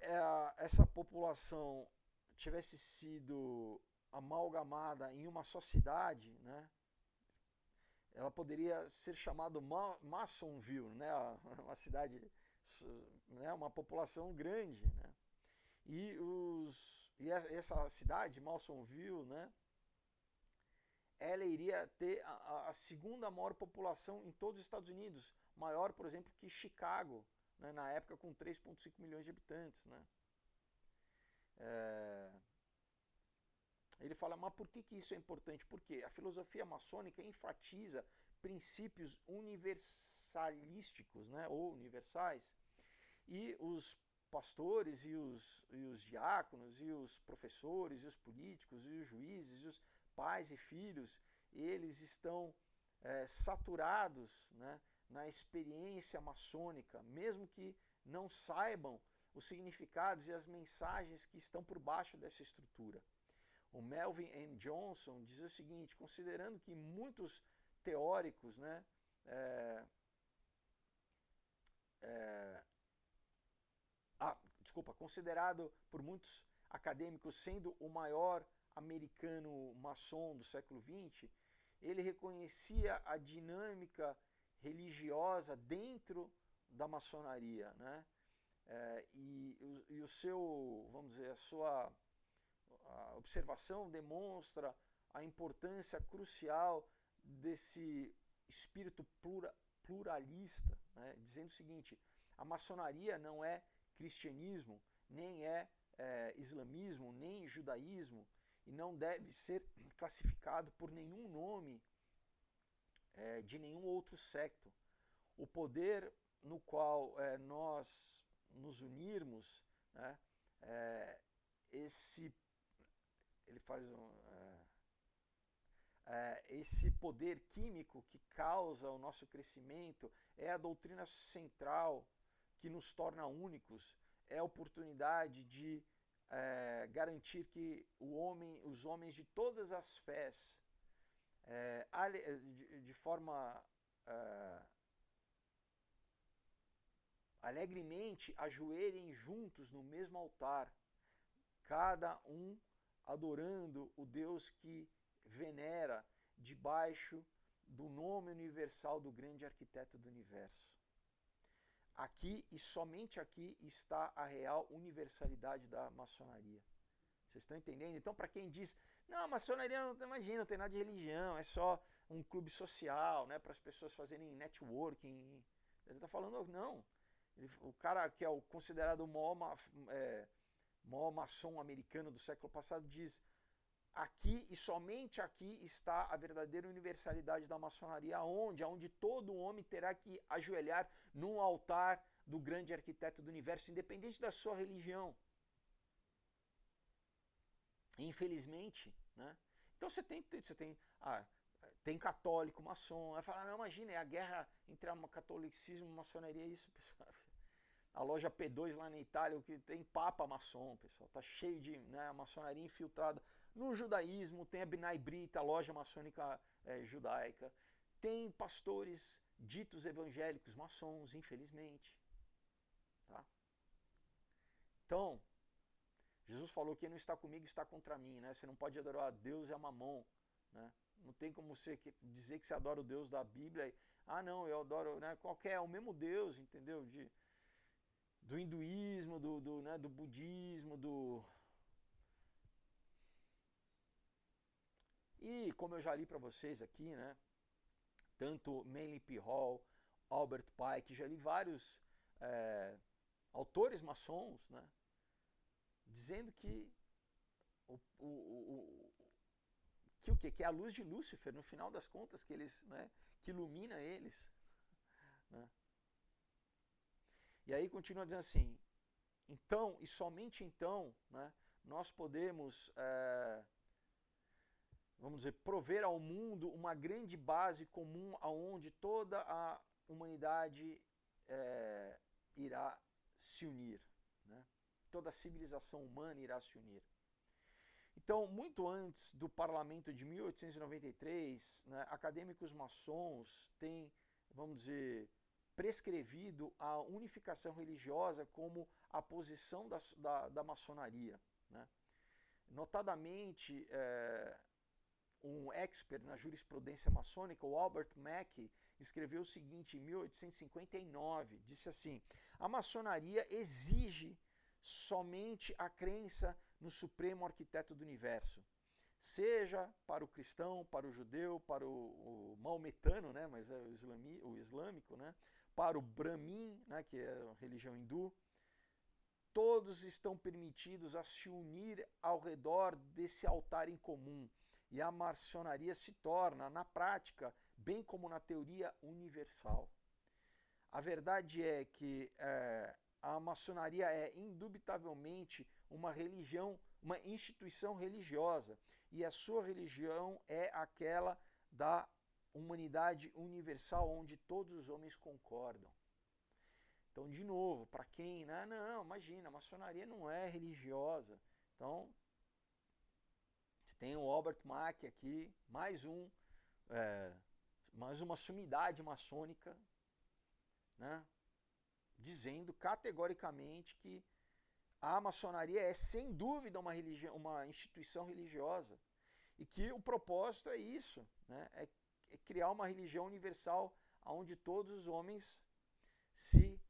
essa população tivesse sido amalgamada em uma só cidade, né, ela poderia ser chamada Masonville, né, uma cidade, né, uma população grande, né? E essa cidade, Masonville, né, ela iria ter a segunda maior população em todos os Estados Unidos, maior, por exemplo, que Chicago, né, na época com 3,5 milhões de habitantes, né? Ele fala, mas por que isso é importante? Porque a filosofia maçônica enfatiza princípios universalísticos, né, ou universais, e os pastores e os diáconos e os professores e os políticos e os juízes e os pais e filhos, eles estão saturados, né, na experiência maçônica, mesmo que não saibam os significados e as mensagens que estão por baixo dessa estrutura. O Melvin M. Johnson diz o seguinte, considerando que muitos teóricos, né, considerado por muitos acadêmicos sendo o maior americano maçom do século XX, ele reconhecia a dinâmica religiosa dentro da maçonaria, né? E o seu, vamos dizer, a observação demonstra a importância crucial desse espírito pluralista, né? Dizendo o seguinte, a maçonaria não é cristianismo, nem é islamismo, nem judaísmo, e não deve ser classificado por nenhum nome de nenhum outro secto. O poder no qual nós nos unirmos, né, ele faz esse poder químico que causa o nosso crescimento é a doutrina central que nos torna únicos, é a oportunidade de garantir que os homens de todas as fés, de forma alegremente ajoelhem juntos no mesmo altar, cada um adorando o Deus que venera debaixo do nome universal do grande arquiteto do universo. Aqui e somente aqui está a real universalidade da maçonaria. Vocês estão entendendo? Então, para quem diz, não, a maçonaria, imagina, não tem nada de religião, é só um clube social, né, para as pessoas fazerem networking. Ele está falando, não. O cara que é o considerado o maior maçom americano do século passado diz, aqui e somente aqui está a verdadeira universalidade da maçonaria, onde todo homem terá que ajoelhar num altar do grande arquiteto do universo, independente da sua religião. Infelizmente, né? Então tem católico, maçom, vai falar, não, imagina, é a guerra entre o catolicismo e a maçonaria, isso, pessoal. A loja P2 lá na Itália, o que tem papa maçom, pessoal, tá cheio de, né, maçonaria infiltrada no judaísmo, tem a B'nai B'rith, a loja maçônica judaica, tem pastores ditos evangélicos maçons, infelizmente, tá? Então, Jesus falou que quem não está comigo está contra mim, né? Você não pode adorar a Deus e a Mamon, né? Não tem como você dizer que você adora o Deus da Bíblia. Ah, não, eu adoro, né? Qualquer, o mesmo Deus, entendeu? Do hinduísmo, né, do budismo, E como eu já li para vocês aqui, né? Tanto Manly P. Hall, Albert Pike, já li vários autores maçons, né? Dizendo que que é a luz de Lúcifer, no final das contas, que eles, né, que ilumina eles, né? E aí continua dizendo assim, então, e somente então, né, nós podemos, vamos dizer, prover ao mundo uma grande base comum aonde toda a humanidade irá se unir, né? Toda a civilização humana irá se unir. Então, muito antes do parlamento de 1893, né, acadêmicos maçons têm, vamos dizer, prescrevido a unificação religiosa como a posição da maçonaria, né? Notadamente, um expert na jurisprudência maçônica, o Albert Mackey, escreveu o seguinte em 1859, disse assim, a maçonaria exige somente a crença no supremo arquiteto do universo, seja para o cristão, para o judeu, para o maometano, né, mas é o islâmico, né, para o Brahmin, né, que é a religião hindu, todos estão permitidos a se unir ao redor desse altar em comum. E a maçonaria se torna, na prática, bem como na teoria, universal. A verdade é que a maçonaria é indubitavelmente uma religião, uma instituição religiosa, e a sua religião é aquela da humanidade universal, onde todos os homens concordam. Então, de novo, para quem, né, não, imagina, a maçonaria não é religiosa. Então, você tem o Albert Mackey aqui, mais uma sumidade maçônica, né, dizendo categoricamente que a maçonaria é, sem dúvida, uma instituição religiosa e que o propósito é isso, né, é criar uma religião universal onde todos os homens se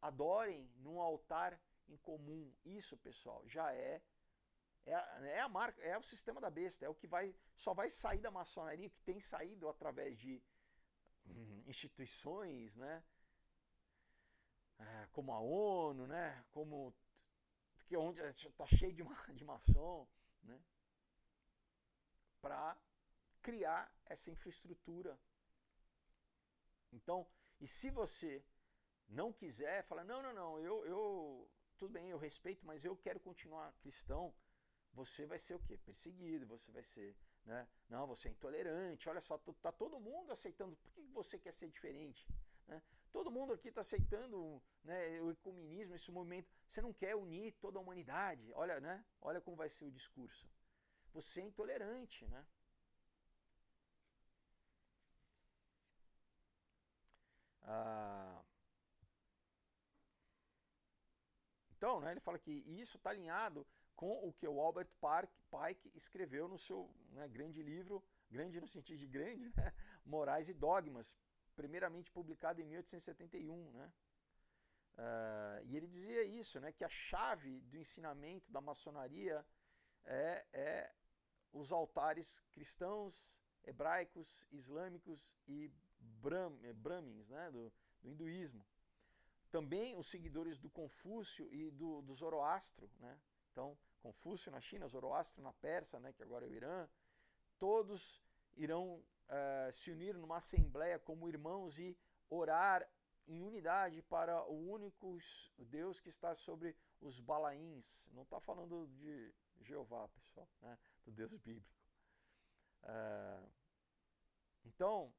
adorem num altar em comum. Isso, pessoal, já é a marca, é o sistema da besta, é o que só vai sair da maçonaria, que tem saído através de instituições, né, como a ONU, né, como que onde está cheio de maçom, né, para criar essa infraestrutura. Então, e se você não quiser, fala, não, eu tudo bem, eu respeito, mas eu quero continuar cristão, você vai ser o quê? Perseguido, você vai ser, né? Não, você é intolerante, olha só, tá todo mundo aceitando, por que você quer ser diferente? Né? Todo mundo aqui está aceitando, né, o ecumenismo, esse movimento, você não quer unir toda a humanidade, olha, né? Olha como vai ser o discurso. Você é intolerante, né? Então, né, ele fala que isso está alinhado com o que o Albert Pike escreveu no seu, né, grande livro, grande no sentido de grande, né, Morais e Dogmas, primeiramente publicado em 1871, né? E ele dizia isso, né, que a chave do ensinamento da maçonaria é os altares cristãos, hebraicos, islâmicos e brahmins, né, do hinduísmo. Também os seguidores do Confúcio e do Zoroastro, né? Então, Confúcio na China, Zoroastro na Pérsia, né, que agora é o Irã, todos irão se unir numa assembleia como irmãos e orar em unidade para o único Deus que está sobre os Balaíns. Não está falando de Jeová, pessoal, né? Do Deus bíblico. Então,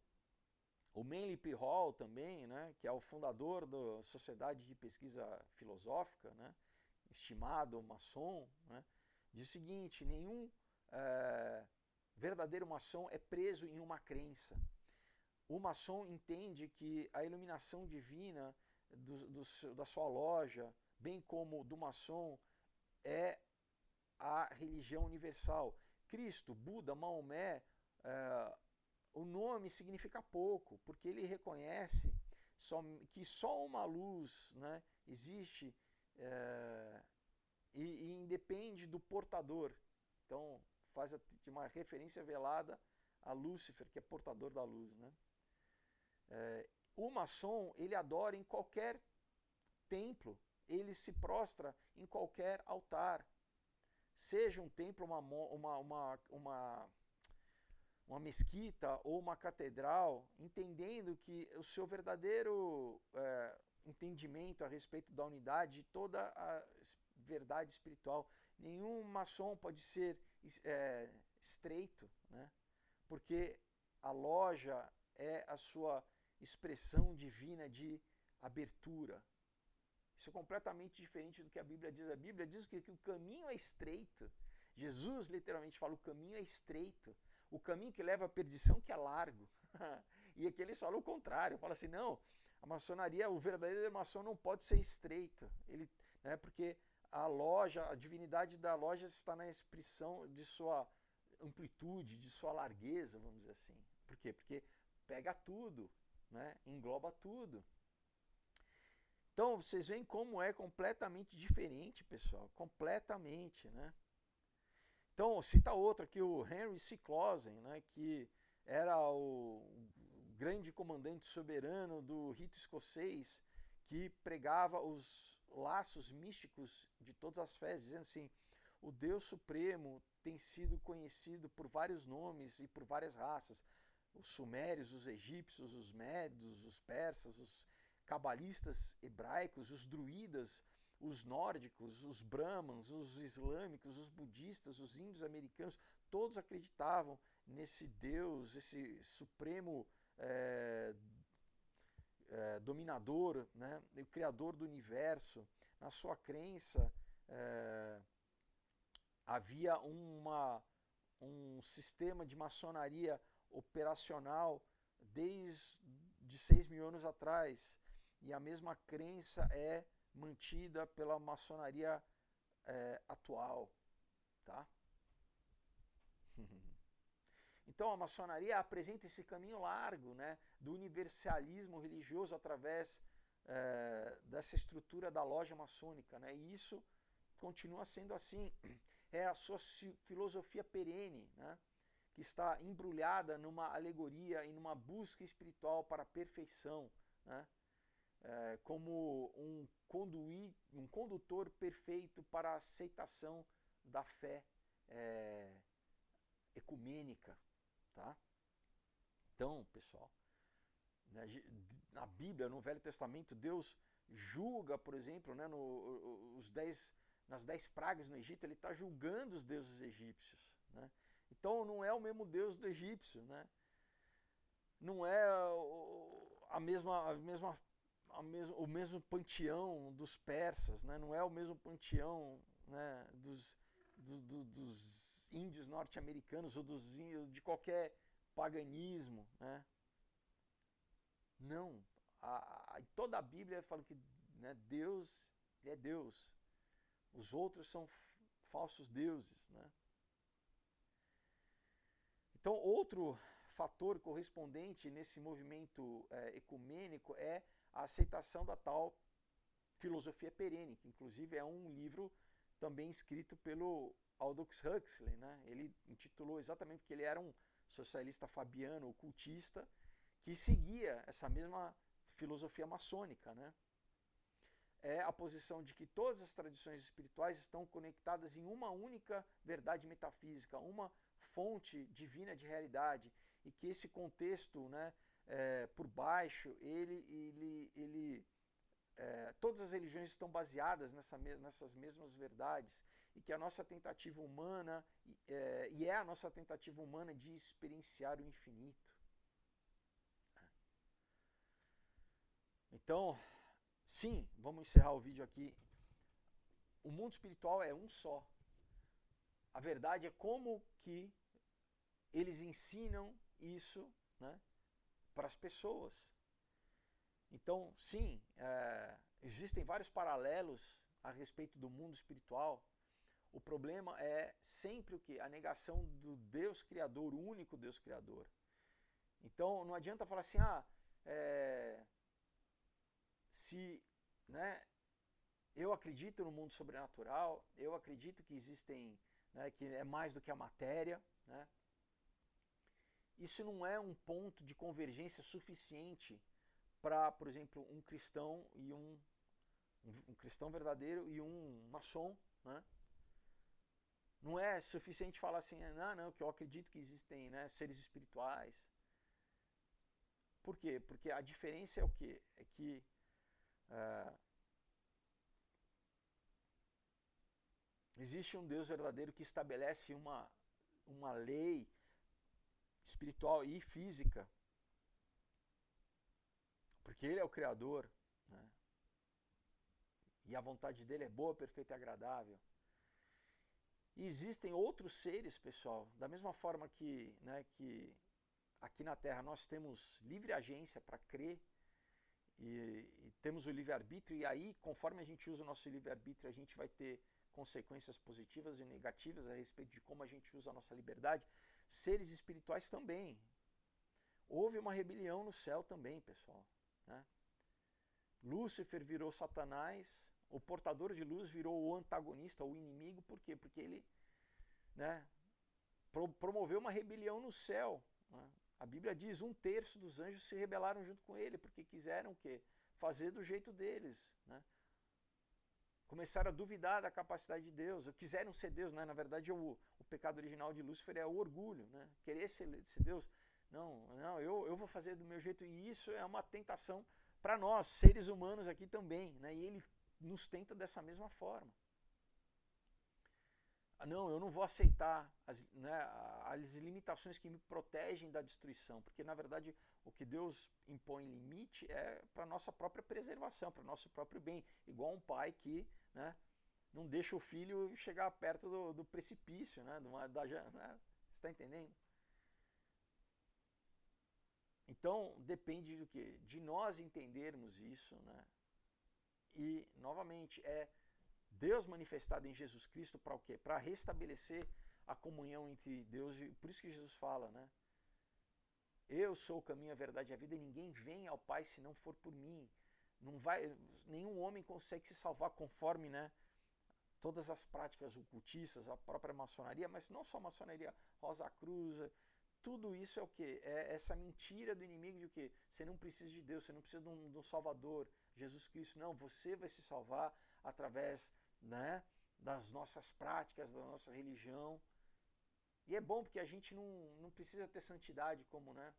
o Manly P. Hall também, né, que é o fundador da Sociedade de Pesquisa Filosófica, né, estimado maçom, né, diz o seguinte: nenhum verdadeiro maçom é preso em uma crença. O maçom entende que a iluminação divina da sua loja, bem como do maçom, é a religião universal. Cristo, Buda, Maomé, o nome significa pouco, porque ele reconhece que só uma luz, né, existe e independe do portador. Então, faz uma referência velada a Lúcifer, que é portador da luz, né? O maçom, ele adora em qualquer templo, ele se prostra em qualquer altar, seja um templo, uma mesquita ou uma catedral, entendendo que o seu verdadeiro entendimento a respeito da unidade, de toda a verdade espiritual, nenhum maçom pode ser estreito, né? Porque a loja é a sua expressão divina de abertura. Isso é completamente diferente do que a Bíblia diz. A Bíblia diz que o caminho é estreito. Jesus literalmente fala: o caminho é estreito. O caminho que leva à perdição que é largo. E aqui eles falam o contrário. Fala assim: não, a maçonaria, o verdadeiro maçom não pode ser estreito. Ele, né, porque a loja, a divindade da loja está na expressão de sua amplitude, de sua largueza, vamos dizer assim. Por quê? Porque pega tudo, né? Engloba tudo. Então, vocês veem como é completamente diferente, pessoal. Completamente, né? Então, cita outro aqui, o Henry C. Clausen, né, que era o grande comandante soberano do rito escocês, que pregava os laços místicos de todas as fés, dizendo assim: o Deus Supremo tem sido conhecido por vários nomes e por várias raças. Os sumérios, os egípcios, os médios, os persas, os cabalistas hebraicos, os druidas, os nórdicos, os brahmans, os islâmicos, os budistas, os índios americanos, todos acreditavam nesse Deus, esse supremo dominador, né, o criador do universo. Na sua crença havia um sistema de maçonaria operacional desde 6.000 anos atrás, e a mesma crença é mantida pela maçonaria atual, tá? Então a maçonaria apresenta esse caminho largo, né, do universalismo religioso através dessa estrutura da loja maçônica, né, e isso continua sendo assim. É a sua filosofia perene, né, que está embrulhada numa alegoria e numa busca espiritual para a perfeição, né, como um condutor perfeito para a aceitação da fé ecumênica, tá? Então, pessoal, né, na Bíblia, no Velho Testamento, Deus julga, por exemplo, né, nas 10 pragas no Egito, ele está julgando os deuses egípcios, né? Então não é o mesmo Deus do egípcio, né? Não é o mesmo panteão dos persas, né? Não é o mesmo panteão, né, dos índios norte-americanos ou de qualquer paganismo, né? Não. Toda a Bíblia fala que, né, Deus é Deus. Os outros são falsos deuses, né? Então, outro fator correspondente nesse movimento ecumênico é a aceitação da tal filosofia perene, que inclusive é um livro também escrito pelo Aldous Huxley, né? Ele intitulou exatamente porque ele era um socialista fabiano, ocultista, que seguia essa mesma filosofia maçônica, né? É a posição de que todas as tradições espirituais estão conectadas em uma única verdade metafísica, uma fonte divina de realidade, e que esse contexto, né, por baixo, todas as religiões estão baseadas nessas mesmas verdades, e que a nossa tentativa humana, e é a nossa tentativa humana de experienciar o infinito. Então, sim, vamos encerrar o vídeo aqui. O mundo espiritual é um só. A verdade é como que eles ensinam isso, né, para as pessoas. Então, sim, existem vários paralelos a respeito do mundo espiritual. O problema é sempre o quê? A negação do Deus Criador, o único Deus Criador. Então, não adianta falar assim, né, eu acredito no mundo sobrenatural, eu acredito que existem, né, que é mais do que a matéria, né? Isso não é um ponto de convergência suficiente para, por exemplo, um cristão e um cristão verdadeiro e um maçom, né? Não é suficiente falar assim, não, que eu acredito que existem, né, seres espirituais. Por quê? Porque a diferença é o quê? É que existe um Deus verdadeiro que estabelece uma lei espiritual e física, porque Ele é o Criador, né? E a vontade dele é boa, perfeita e agradável. E existem outros seres, pessoal, da mesma forma que, né, que aqui na Terra nós temos livre agência para crer e temos o livre-arbítrio, e aí, conforme a gente usa o nosso livre-arbítrio, a gente vai ter consequências positivas e negativas a respeito de como a gente usa a nossa liberdade. Seres espirituais também. Houve uma rebelião no céu também, pessoal, né? Lúcifer virou Satanás, o portador de luz virou o antagonista, o inimigo. Por quê? Porque ele, né, promoveu uma rebelião no céu, né? A Bíblia diz 1/3 dos anjos se rebelaram junto com ele, porque quiseram o quê? Fazer do jeito deles, né? Começaram a duvidar da capacidade de Deus, quiseram ser Deus, né? Na verdade o pecado original de Lúcifer é o orgulho, né? Querer ser Deus. Não, eu vou fazer do meu jeito, e isso é uma tentação para nós, seres humanos aqui também, né? E ele nos tenta dessa mesma forma. Não, eu não vou aceitar as limitações que me protegem da destruição, porque na verdade o que Deus impõe limite é para a nossa própria preservação, para o nosso próprio bem, igual um pai que, né, não deixa o filho chegar perto do precipício, né, né? Você está entendendo? Então depende do quê? De nós entendermos isso, né? E novamente Deus manifestado em Jesus Cristo para o quê? Para restabelecer a comunhão entre Deus, e por isso que Jesus fala, né? Eu sou o caminho, a verdade e a vida, e ninguém vem ao Pai se não for por mim. Não vai, nenhum homem consegue se salvar conforme, né, todas as práticas ocultistas, a própria maçonaria, mas não só a maçonaria, Rosa Cruz, tudo isso é o quê? É essa mentira do inimigo de o quê? Você não precisa de Deus, você não precisa de um Salvador, Jesus Cristo. Não, você vai se salvar através, né, das nossas práticas, da nossa religião. E é bom porque a gente não precisa ter santidade como, né?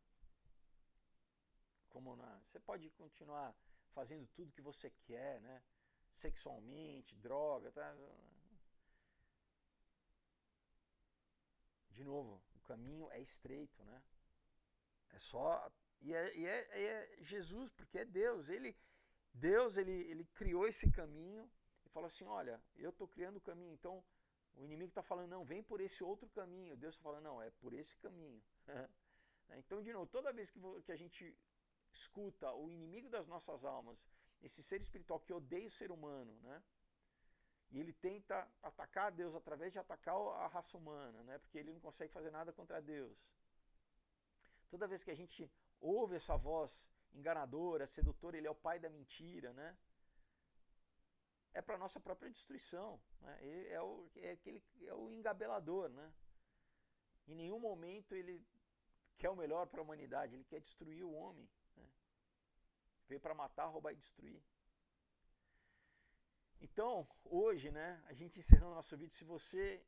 Você pode continuar fazendo tudo que você quer, né? Sexualmente, droga, tá? De novo, o caminho é estreito, né? É só e é Jesus, porque é Deus. Deus criou esse caminho e falou assim, olha, eu estou criando o caminho, então o inimigo está falando, não, vem por esse outro caminho. Deus está falando, não, é por esse caminho. Então, de novo, toda vez que a gente escuta o inimigo das nossas almas, esse ser espiritual que odeia o ser humano, né, E ele tenta atacar Deus através de atacar a raça humana, né? Porque ele não consegue fazer nada contra Deus. Toda vez que a gente ouve essa voz enganadora, sedutora, ele é o pai da mentira, né? É para nossa própria destruição, né? Ele é o engabelador, né? Em nenhum momento ele quer o melhor para a humanidade, ele quer destruir o homem, né? Veio para matar, roubar e destruir. Então, hoje, né, a gente encerrando o nosso vídeo, se você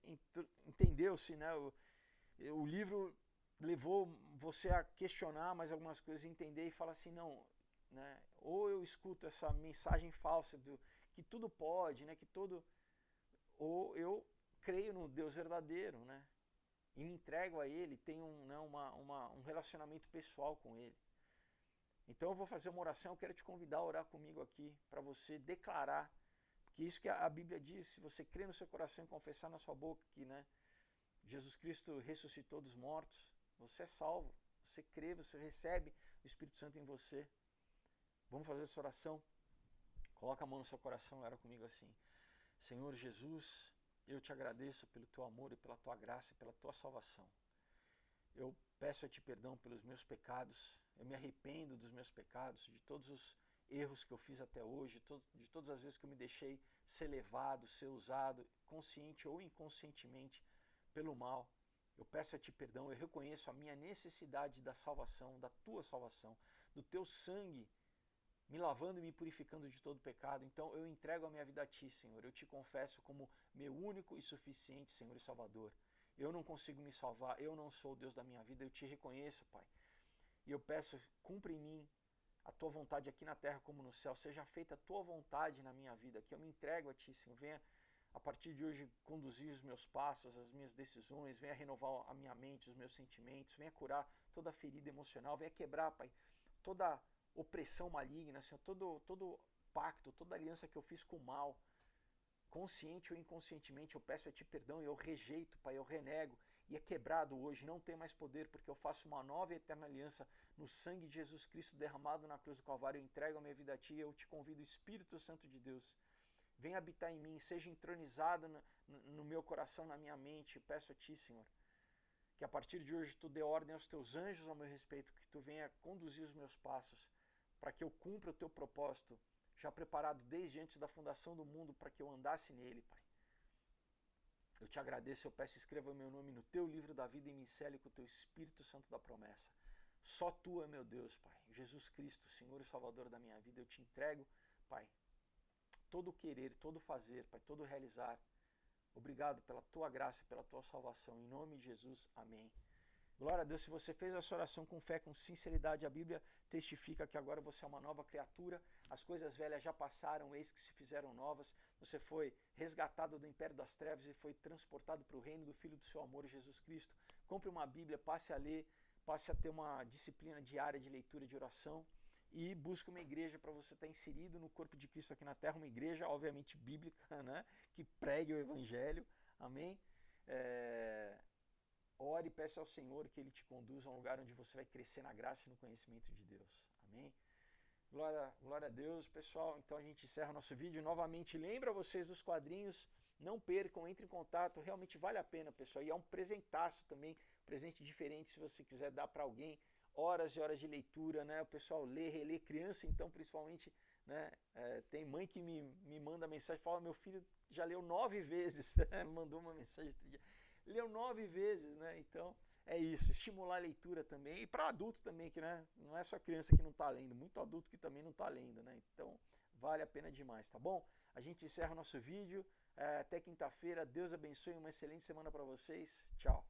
entendeu-se, né, o livro levou você a questionar mais algumas coisas, entender e falar assim, não, né, ou eu escuto essa mensagem falsa que tudo pode, né, que todo, ou eu creio no Deus verdadeiro, né, e me entrego a Ele, tenho um relacionamento pessoal com Ele. Então eu vou fazer uma oração, eu quero te convidar a orar comigo aqui, para você declarar, porque isso que a Bíblia diz, se você crer no seu coração e confessar na sua boca que, né, Jesus Cristo ressuscitou dos mortos, você é salvo, você crê, você recebe o Espírito Santo em você. Vamos fazer essa oração? Coloca a mão no seu coração e ora comigo assim. Senhor Jesus, eu te agradeço pelo teu amor e pela tua graça e pela tua salvação. Eu peço a ti perdão pelos meus pecados, eu me arrependo dos meus pecados, de todos os erros que eu fiz até hoje, de todas as vezes que eu me deixei ser levado, ser usado, consciente ou inconscientemente, pelo mal. Eu peço a ti perdão, eu reconheço a minha necessidade da salvação, da tua salvação, do teu sangue, me lavando e me purificando de todo pecado. Então eu entrego a minha vida a ti, Senhor. Eu te confesso como meu único e suficiente Senhor e Salvador. Eu não consigo me salvar, eu não sou o Deus da minha vida, eu te reconheço, Pai. E eu peço, cumpre em mim a tua vontade aqui na terra como no céu. Seja feita a tua vontade na minha vida, que eu me entrego a ti, Senhor. Venha a partir de hoje conduzir os meus passos, as minhas decisões, venha renovar a minha mente, os meus sentimentos, venha curar toda ferida emocional, venha quebrar, Pai, toda opressão maligna, Senhor, todo pacto, toda aliança que eu fiz com o mal, consciente ou inconscientemente, eu peço a ti perdão e eu rejeito, Pai, eu renego, e é quebrado hoje, não tem mais poder, porque eu faço uma nova e eterna aliança no sangue de Jesus Cristo derramado na cruz do Calvário. Eu entrego a minha vida a ti e eu te convido, Espírito Santo de Deus, venha habitar em mim, seja entronizado no meu coração, na minha mente. Eu peço a ti, Senhor, que a partir de hoje tu dê ordem aos teus anjos ao meu respeito, que tu venha conduzir os meus passos, para que eu cumpra o teu propósito, já preparado desde antes da fundação do mundo, para que eu andasse nele, Pai. Eu te agradeço, eu peço, escreva o meu nome no teu livro da vida e me cele com o teu Espírito Santo da promessa. Só tu é meu Deus, Pai. Jesus Cristo, Senhor e Salvador da minha vida, eu te entrego, Pai, todo o querer, todo o fazer, Pai, todo o realizar. Obrigado pela tua graça e pela tua salvação. Em nome de Jesus, amém. Glória a Deus, se você fez essa oração com fé, com sinceridade, a Bíblia testifica que agora você é uma nova criatura, as coisas velhas já passaram, eis que se fizeram novas, você foi resgatado do império das trevas e foi transportado para o reino do Filho do seu amor, Jesus Cristo. Compre uma Bíblia, passe a ler, passe a ter uma disciplina diária de leitura e de oração e busque uma igreja para você estar inserido no corpo de Cristo aqui na terra, uma igreja obviamente bíblica, né, que pregue o Evangelho, amém? Ore e peça ao Senhor que Ele te conduza a um lugar onde você vai crescer na graça e no conhecimento de Deus. Amém? Glória a Deus, pessoal. Então a gente encerra o nosso vídeo. Novamente, lembra vocês dos quadrinhos. Não percam, entre em contato. Realmente vale a pena, pessoal. E é um presentaço também, presente diferente se você quiser dar para alguém. Horas e horas de leitura, né? O pessoal lê, relê, criança, então, principalmente, né? Tem mãe que me manda mensagem e fala: meu filho já leu 9 vezes. Mandou uma mensagem outro dia. Leu 9 vezes, né? Então é isso, estimular a leitura também, e para adulto também, que, né, não é só criança que não está lendo, muito adulto que também não está lendo, né? Então vale a pena demais, tá bom? A gente encerra o nosso vídeo, até quinta-feira, Deus abençoe, uma excelente semana para vocês, tchau!